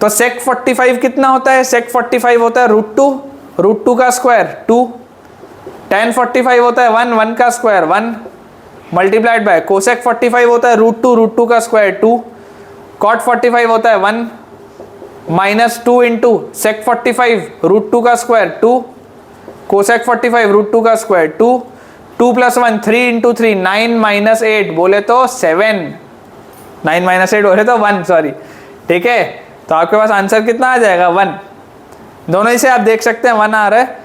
Speaker 1: तो सेक 45 कितना होता है, सेक 45 होता है √2 का स्क्वायर 2, tan 45 होता है 1 का स्क्वायर 1 मल्टीप्लाइड बाय कोसेक 45 होता है √2 का स्क्वायर 2, कॉट 45 होता है 1 -2 इंटू सेक 45 √2 का स्क्वायर 2, कोसेक 45 √2 का स्क्वायर 2, 2 + 1 3 इंटू 3 9 - 8 बोले तो 7, 9 - 8 बोले तो 1, सॉरी, ठीक है। तो आपके पास आंसर कितना आ जाएगा 1। दोनों ही से आप देख सकते हैं 1 आ रहा है।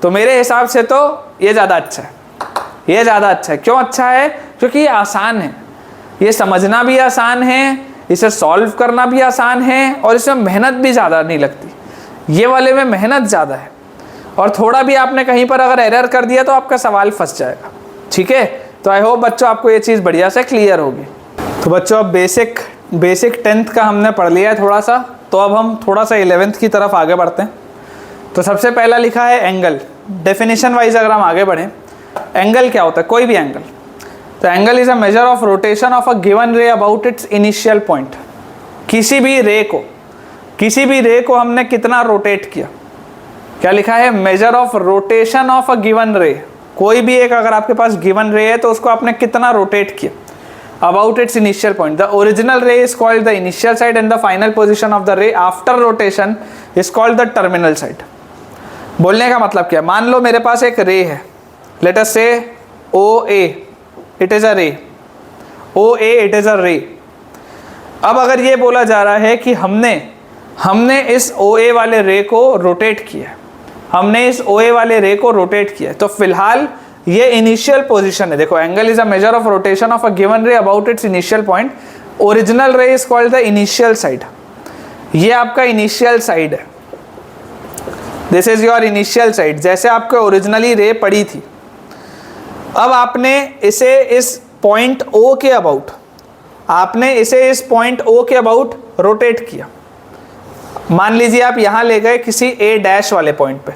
Speaker 1: तो मेरे हिसाब से तो ये ज़्यादा अच्छा है, ये ज़्यादा अच्छा है। क्यों अच्छा है? क्योंकि ये आसान है, ये समझना भी आसान है, इसे सॉल्व करना भी आसान है, और इसमें मेहनत भी ज़्यादा नहीं लगती। ये वाले में मेहनत ज़्यादा है, और थोड़ा भी आपने कहीं पर अगर एरर कर दिया तो आपका सवाल फंस जाएगा। ठीक है, तो आई होप बच्चों आपको ये चीज़ बढ़िया से क्लियर होगी। तो बच्चों अब बेसिक 10th का हमने पढ़ लिया है थोड़ा सा। तो अब हम थोड़ा सा 11th की तरफ आगे बढ़ते हैं। तो सबसे पहला लिखा है एंगल। डेफिनेशन वाइज अगर हम आगे बढ़ें, एंगल क्या होता है? कोई भी एंगल। तो angle is a measure of rotation of a given ray about its initial point. किसी भी रे को हमने कितना रोटेट किया, क्या लिखा है? Major of rotation of a given ray. कोई भी एक अगर आपके पास गिवन रे है तो उसको आपने कितना रोटेट किया about its initial point. The original ray is called the initial side and the final position of the ray after rotation is called the terminal side. बोलने का मतलब क्या है? मान लो मेरे पास एक रे है, लेट अस से OA, इट इज अ रे, OA इट इज अ रे। अब अगर ये बोला जा रहा है कि हमने इस OA वाले रे को रोटेट किया, हमने इस OA वाले रे को रोटेट किया, तो फिलहाल ये इनिशियल पोजीशन है। देखो, angle is a measure of rotation of a given ray about its initial point. Original ray is called the initial side. ये आपका इनिशियल साइड है, this is your initial side, जैसे आपके ओरिजिनली रे पड़ी थी। अब आपने इसे इस पॉइंट O के अबाउट, आपने इसे इस पॉइंट O के अबाउट रोटेट किया। मान लीजिए आप यहां ले गए किसी A डैश वाले पॉइंट पे,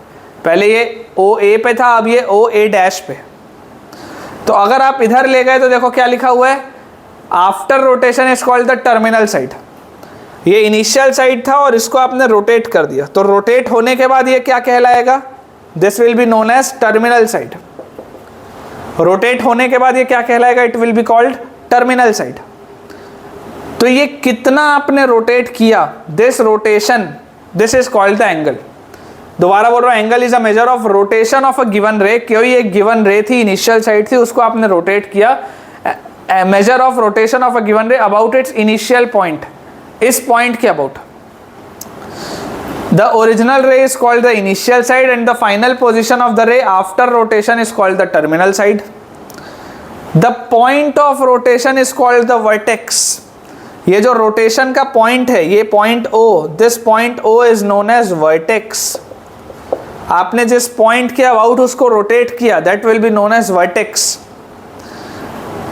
Speaker 1: पहले ये OA पे था, अब ये OA डैश पे। तो अगर आप इधर ले गए तो देखो क्या लिखा हुआ है? After rotation is called the terminal side. ये इनिशियल साइड था और इसको आपने रोटेट कर दिया, तो रोटेट होने के बाद ये क्या कहलाएगा? This will be known as terminal side. Rotate होने के बाद ये क्या कहलाएगा? It will be called terminal side. तो ये कितना आपने रोटेट किया, this rotation, this is called the angle. दोबारा बोल रहा हूं, angle is a measure of rotation of a given ray. कोई एक गिवन रे थी, इनिशियल साइड थी, उसको आपने रोटेट किया। Measure of rotation of a given ray about its initial point, इस पॉइंट के about. The original ray is called the initial side and the final position of the ray after rotation is called the terminal side. The point of rotation is called the vertex. ये जो rotation का point है, ये point O, this point O is known as vertex. आपने जिस point के about उसको rotate किया, that will be known as vertex.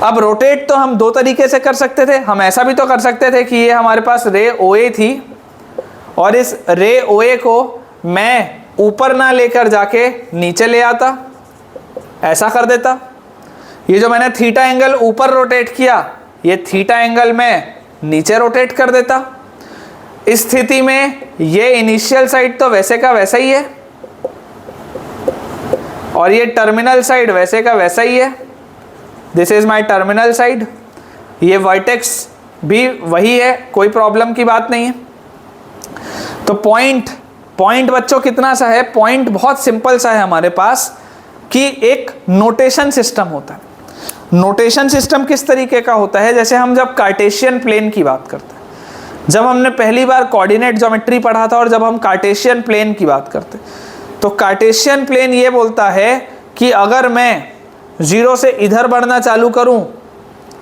Speaker 1: अब रोटेट तो हम दो तरीके से कर सकते थे। हम ऐसा भी तो कर सकते थे कि ये हमारे पास रे OA थी और इस रे OA को मैं ऊपर ना लेकर जाके नीचे ले आता, ऐसा कर देता। ये जो मैंने थीटा एंगल ऊपर रोटेट किया, ये थीटा एंगल मैं नीचे रोटेट कर देता। इस स्थिति में ये इनिशियल साइड तो वैसे का वैसा ही है और ये टर्मिनल साइड वैसे का वैसा ही है। This is my terminal side. ये वर्टेक्स भी वही है, कोई प्रॉब्लम की बात नहीं है। तो पॉइंट बच्चों कितना सा है? पॉइंट बहुत सिंपल सा है हमारे पास कि एक नोटेशन सिस्टम होता है। नोटेशन सिस्टम किस तरीके का होता है? जैसे हम जब कार्टेशियन प्लेन की बात करते हैं, जब हमने पहली बार कोऑर्डिनेट ज्योमेट्री पढ़ा था और जब हम कार्टेशियन प्लेन की बात करते हैं, तो कार्टेशियन प्लेन ये बोलता है कि अगर मैं 0 से इधर बढ़ना चालू करूं,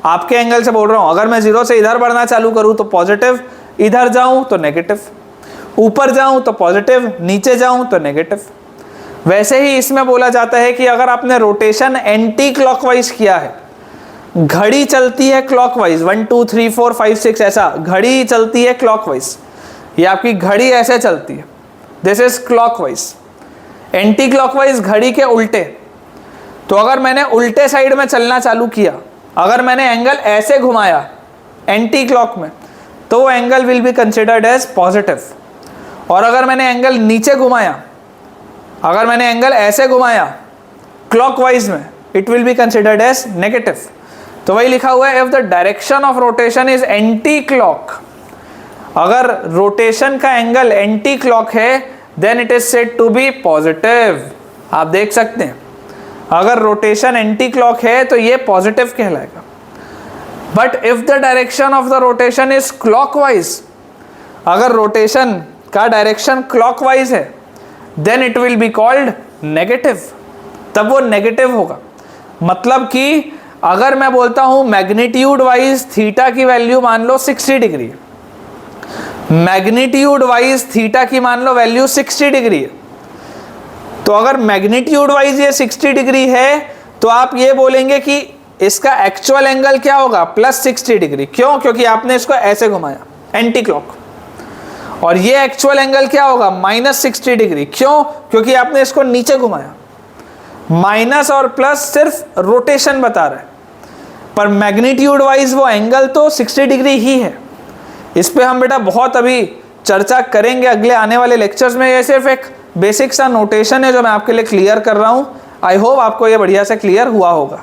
Speaker 1: आपके एंगल से बोल रहा हूं, अगर मैं 0 से इधर बढ़ना चालू करूं तो पॉजिटिव, इधर जाऊं तो नेगेटिव, ऊपर जाऊं तो पॉजिटिव, नीचे जाऊं तो नेगेटिव। वैसे ही इसमें बोला जाता है कि अगर आपने रोटेशन एंटी क्लॉकवाइज किया है, घड़ी चलती है क्लॉकवाइज, 1 2 3 4 5 6 ऐसा घड़ी चलती है क्लॉकवाइज, ये आपकी घड़ी ऐसे चलती है, this is clockwise. Anti clockwise घड़ी के उल्टे। तो अगर मैंने उल्टे साइड में चलना चालू किया, अगर मैंने एंगल ऐसे घुमाया एंटी क्लॉक में, तो वो angle will be considered as positive. और अगर मैंने एंगल नीचे घुमाया, अगर मैंने एंगल ऐसे घुमाया क्लॉकवाइज में, it will be considered as negative. तो वही लिखा हुआ है, if the direction of rotation is anti clock, अगर रोटेशन का एंगल एंटी क्लॉक है, then it is said to be positive. आप देख सकते हैं, अगर रोटेशन एंटी क्लॉक है तो ये पॉजिटिव कहलाएगा। But if the direction of the rotation is clockwise, अगर रोटेशन का डायरेक्शन क्लॉकवाइज है, then it will be called negative, तब वो नेगेटिव होगा। मतलब कि अगर मैं बोलता हूं मैग्नीट्यूड वाइज थीटा की वैल्यू मान लो 60 डिग्री, मैग्नीट्यूड वाइज थीटा की मान लो वैल्यू 60 डिग्री है, तो अगर मैग्नीट्यूड वाइज ये 60 डिग्री है तो आप ये बोलेंगे कि इसका एक्चुअल एंगल क्या होगा? +60 डिग्री। क्यों? क्योंकि आपने इसको ऐसे घुमाया एंटी क्लॉक। और ये एक्चुअल एंगल क्या होगा, -60 डिग्री। क्यों? क्योंकि आपने इसको नीचे घुमाया। माइनस और प्लस सिर्फ रोटेशन बता रहा है, पर मैग्नीट्यूड वाइज वो एंगल तो 60 डिग्री ही है। इस पे हम बेटा बहुत अभी चर्चा करेंगे अगले आने वाले लेक्चर्स में। ये सिर्फ एक बेसिक सा नोटेशन है जो मैं आपके लिए क्लियर कर रहा हूँ। आई होप आपको ये बढ़िया से क्लियर हुआ होगा।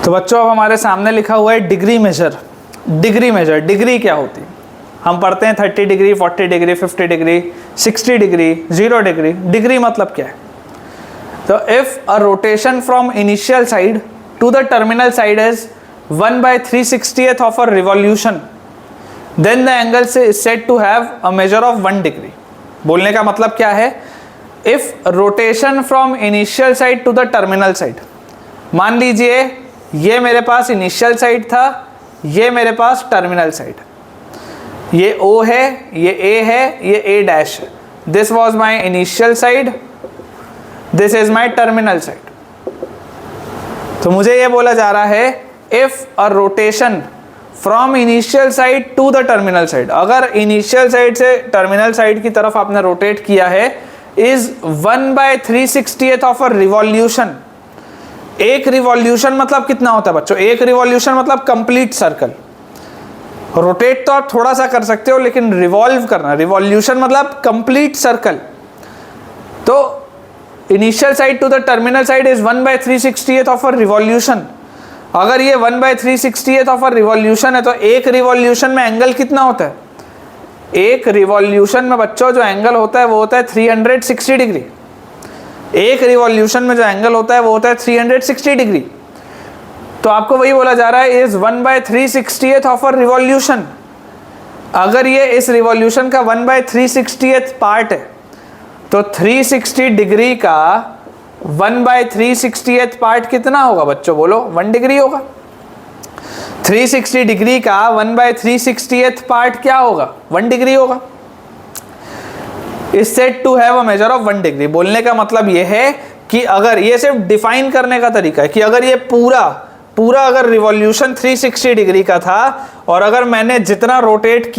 Speaker 1: तो बच्चों अब हमारे सामने लिखा हुआ है degree measure. Degree measure, degree क्या होती है? हम पढ़ते हैं 30 degree, 40 degree, 50 degree, 60 degree, 0 degree. Degree मतलब क्या है? तो if a rotation from initial side to the terminal side is 1/360th of a revolution, then the angle is said to have a measure of 1 degree. बोलने का मतलब क्या है? If rotation from initial side to the terminal side, मान लीजिए ये मेरे पास initial side था, ये मेरे पास टर्मिनल साइड, ये O है, ये A है, ये A डैश है। This was my initial side, this is my terminal side. तो मुझे ये बोला जा रहा है if a rotation from initial side to the terminal side, अगर इनिशियल साइड से टर्मिनल साइड की तरफ आपने रोटेट किया है, is 1/360th of a revolution। एक रिवॉल्यूशन मतलब कितना होता है बच्चों? एक रिवॉल्यूशन मतलब कंप्लीट सर्कल। रोटेट तो आप थोड़ा सा कर सकते हो, लेकिन रिवॉल्व करना, रिवॉल्यूशन मतलब कंप्लीट सर्कल। तो initial side to the terminal side is 1/360th of a revolution। अगर ये 1/360th of a revolution है तो एक रिवॉल्यूशन में एंगल कितना होता है? एक रिवॉल्यूशन में बच्चों जो एंगल होता है वो होता है 360 डिग्री। एक रिवॉल्यूशन में जो एंगल होता है वो होता है 360 डिग्री। तो आपको वही बोला जा रहा है is 1/360th of a revolution। अगर ये इस रिवॉल्यूशन का 1/360th पार्ट है तो 360 डिग्री का 1/360th पार्ट कितना होगा बच्चों? बोलो, 1 डिग्री होगा। 360 डिग्री का 1/360th पार्ट क्या होगा? 1 डिग्री होगा। Is said to have a measure of 1 degree. बोलने का मतलब यह है कि अगर ये सिर्फ डिफाइन करने का तरीका है कि अगर ये पूरा अगर रिवॉल्यूशन 360 डिग्री का था और अगर मैंने जितना रोटेट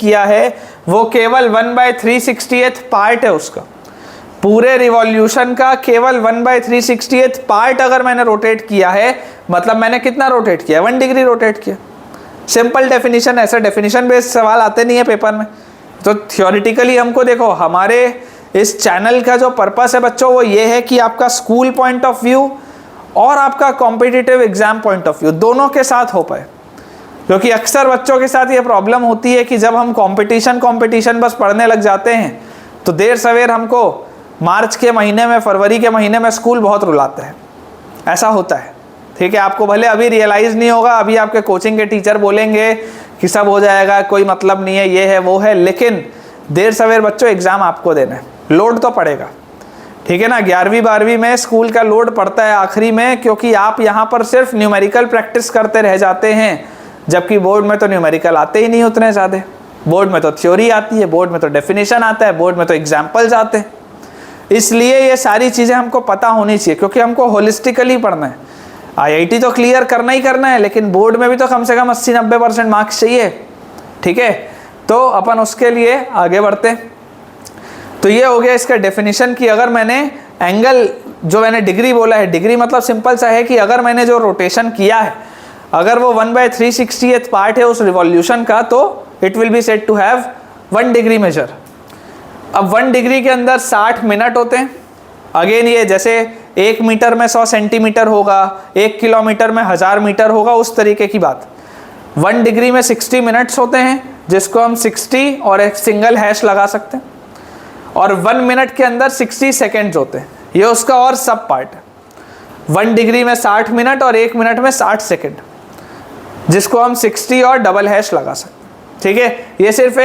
Speaker 1: किया है वो केवल 1/360th पार्ट है उसका, पूरे रिवॉल्यूशन का केवल 1/360th पार्ट अगर मैंने रोटेट किया है, मतलब मैंने कितना रोटेट किया? 1 डिग्री रोटेट किया। सिंपल डेफिनेशन, ऐसे डेफिनेशन बेस्ड सवाल आते नहीं है पेपर में। तो थियोरिटिकली हमको देखो, हमारे इस चैनल का जो पर्पस है बच्चों वो ये है कि आपका स्कूल पॉइंट ऑफ व्यू और आपका competitive exam point of view दोनों के साथ हो पाए। क्योंकि अक्सर बच्चों के साथ ये प्रॉब्लम होती है कि जब हम कंपटीशन बस पढ़ने लग जाते हैं तो देर सवेर हमको मार्च के महीने में, फरवरी के महीने में स्कूल बहुत रुलाता है। ऐसा होता है, ठीक है। आपको भले अभी रियलाइज़ नहीं होगा, अभी आपके कोचिंग के टीचर बोलेंगे कि सब हो जाएगा, कोई मतलब नहीं है, ये है वो है, लेकिन देर सवेर बच्चों एग्ज़ाम आपको देना है, लोड तो पड़ेगा, ठीक है ना। 11वीं 12वीं में स्कूल का लोड पड़ता है आखिरी में, क्योंकि आप यहाँ पर सिर्फ न्यूमेरिकल प्रैक्टिस करते रह जाते हैं, जबकि बोर्ड में तो न्यूमेरिकल आते ही नहीं उतने ज़्यादा। बोर्ड में तो थ्योरी आती है, बोर्ड में तो डेफिनेशन आता है, बोर्ड में तो एग्जाम्पल्स आते हैं। इसलिए ये सारी चीज़ें हमको पता होनी चाहिए, क्योंकि हमको होलिस्टिकली पढ़ना है। IIT तो क्लियर करना ही करना है, लेकिन बोर्ड में भी तो कम से कम 80-90% मार्क्स चाहिए, ठीक है। तो अपन उसके लिए आगे बढ़ते। तो ये हो गया इसका डेफिनेशन कि अगर मैंने एंगल, जो मैंने डिग्री बोला है, डिग्री मतलब सिंपल सा है कि अगर मैंने जो रोटेशन किया है, अगर वो 1/360th पार्ट है उस रिवॉल्यूशन का, तो it will be said to have 1 degree measure. अब 1 डिग्री के अंदर 60 मिनट होते हैं। अगेन ये जैसे 1 मीटर में 100 सेंटीमीटर होगा, 1 किलोमीटर में 1000 मीटर होगा, उस तरीके की बात। 1 डिग्री में 60 मिनट्स होते हैं, जिसको हम 60 और एक सिंगल हैश लगा सकते हैं। और 1 मिनट के अंदर 60 सेकेंड्स होते हैं, ये उसका और सब पार्ट है। 1 डिग्री में 60 मिनट और 1 मिनट में 60 सेकेंड, जिसको हम 60 और डबल हैश लगा सकते हैं, ठीक है। ये सिर्फ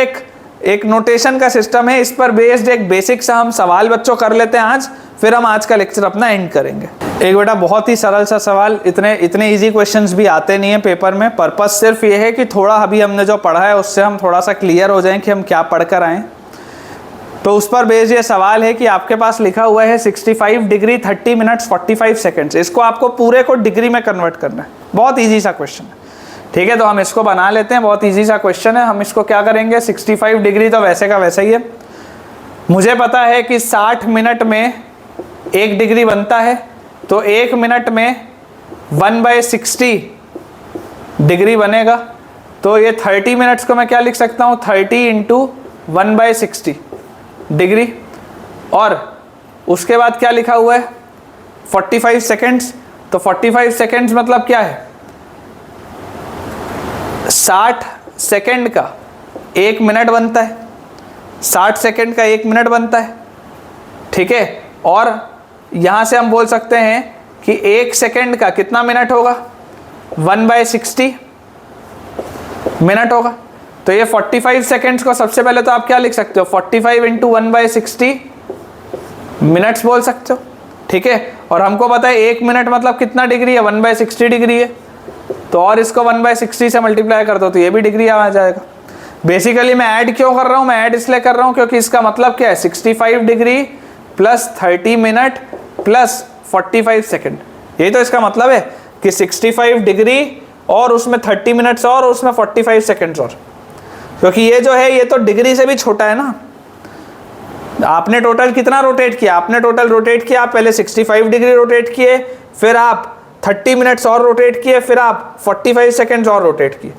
Speaker 1: एक नोटेशन का सिस्टम है, इस पर बेस्ड एक बेसिक सा हम सवाल बच्चों कर लेते हैं आज, फिर हम आज का लेक्चर अपना एंड करेंगे। एक बेटा बहुत ही सरल सा सवाल, इतने इजी क्वेश्चंस भी आते नहीं है पेपर में। पर्पस सिर्फ ये है कि थोड़ा अभी हमने जो पढ़ा है उससे हम थोड़ा सा क्लियर हो जाएं कि हम क्या पढ़ कर आएँ। तो उस पर बेस्ड ये सवाल है कि आपके पास लिखा हुआ है 65 डिग्री 30 मिनट्स 45 सेकेंड्स, इसको आपको पूरे को डिग्री में कन्वर्ट करना है। बहुत ईजी सा क्वेश्चन है, ठीक है, तो हम इसको बना लेते हैं, बहुत इजी सा क्वेश्चन है। हम इसको क्या करेंगे, 65 डिग्री तो वैसे का वैसा ही है। मुझे पता है कि 60 मिनट में 1 डिग्री बनता है, तो 1 मिनट में 1/60 डिग्री बनेगा। तो ये 30 मिनट्स को मैं क्या लिख सकता हूँ, 30 × 1/60 डिग्री। और उसके बाद क्या लिखा हुआ है, 45 सेकेंड्स। तो 45 सेकेंड्स मतलब क्या है, 60 सेकेंड का 1 मिनट बनता है, 60 सेकेंड का 1 मिनट बनता है। ठीक है, और यहाँ से हम बोल सकते हैं कि 1 सेकेंड का कितना मिनट होगा, 1/60 मिनट होगा। तो ये 45 सेकेंड्स को सबसे पहले तो आप क्या लिख सकते हो, 45 × 1/60 मिनट्स बोल सकते हो। ठीक है, और हमको पता है 1 मिनट मतलब कितना डिग्री है, 1/60 डिग्री है। तो और इसको 1/60 से मल्टीप्लाई कर दो तो ये भी डिग्री आ जाएगा। बेसिकली मैं ऐड क्यों कर रहा हूँ, मैं ऐड इसलिए कर रहा हूँ क्योंकि इसका मतलब क्या है, 65 degree plus 30 minute plus 45 second. यही तो इसका मतलब है कि 65 डिग्री और उसमें 30 मिनट्स और उसमें 45 सेकेंड्स और, क्योंकि ये जो है ये तो डिग्री से भी छोटा है ना। आपने टोटल कितना रोटेट किया, आपने टोटल रोटेट किया, आप पहले 65 डिग्री रोटेट किए, फिर आप 30 मिनट्स और रोटेट किए, फिर आप 45 सेकेंड्स और रोटेट किए।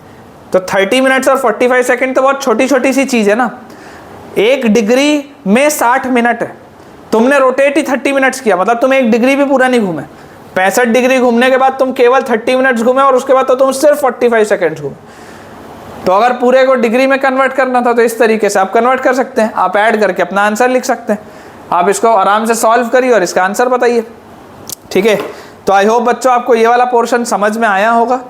Speaker 1: तो 30 मिनट्स और 45 सेकेंड तो बहुत छोटी छोटी सी चीज़ है ना। 1 डिग्री में 60 मिनट है, तुमने रोटेट ही 30 मिनट्स किया, मतलब तुम 1 डिग्री भी पूरा नहीं घूमे। 65 डिग्री घूमने के बाद तुम केवल 30 मिनट्स घूमे और उसके बाद तो तुम सिर्फ 45 सेकेंड्स घूमे। तो अगर पूरे को डिग्री में कन्वर्ट करना था तो इस तरीके से आप कन्वर्ट कर सकते हैं, आप ऐड करके अपना आंसर लिख सकते हैं। आप इसको आराम से सॉल्व करिए और इसका आंसर बताइए। ठीक है, तो आई होप बच्चों आपको ये वाला पोर्शन समझ में आया होगा।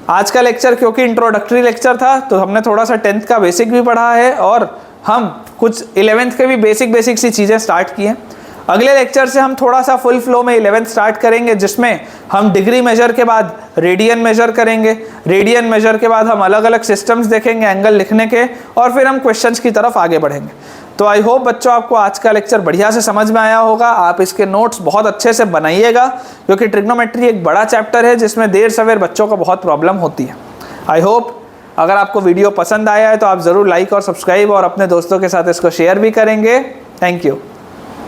Speaker 1: आज का लेक्चर क्योंकि इंट्रोडक्टरी लेक्चर था तो हमने थोड़ा सा 10th का बेसिक भी पढ़ा है और हम कुछ 11th के भी बेसिक सी चीज़ें स्टार्ट की हैं। अगले लेक्चर से हम थोड़ा सा फुल फ्लो में 11th स्टार्ट करेंगे, जिसमें हम डिग्री मेजर के बाद रेडियन मेजर करेंगे, रेडियन मेजर के बाद हम अलग अलग सिस्टम्स देखेंगे एंगल लिखने के, और फिर हम क्वेश्चंस की तरफ आगे बढ़ेंगे। तो आई होप बच्चों आपको आज का लेक्चर बढ़िया से समझ में आया होगा। आप इसके नोट्स बहुत अच्छे से बनाइएगा, क्योंकि ट्रिग्नोमेट्री एक बड़ा चैप्टर है जिसमें देर सवेर बच्चों को बहुत प्रॉब्लम होती है। आई होप अगर आपको वीडियो पसंद आया है तो आप ज़रूर लाइक और सब्सक्राइब और अपने दोस्तों के साथ इसको शेयर भी करेंगे। Thank you.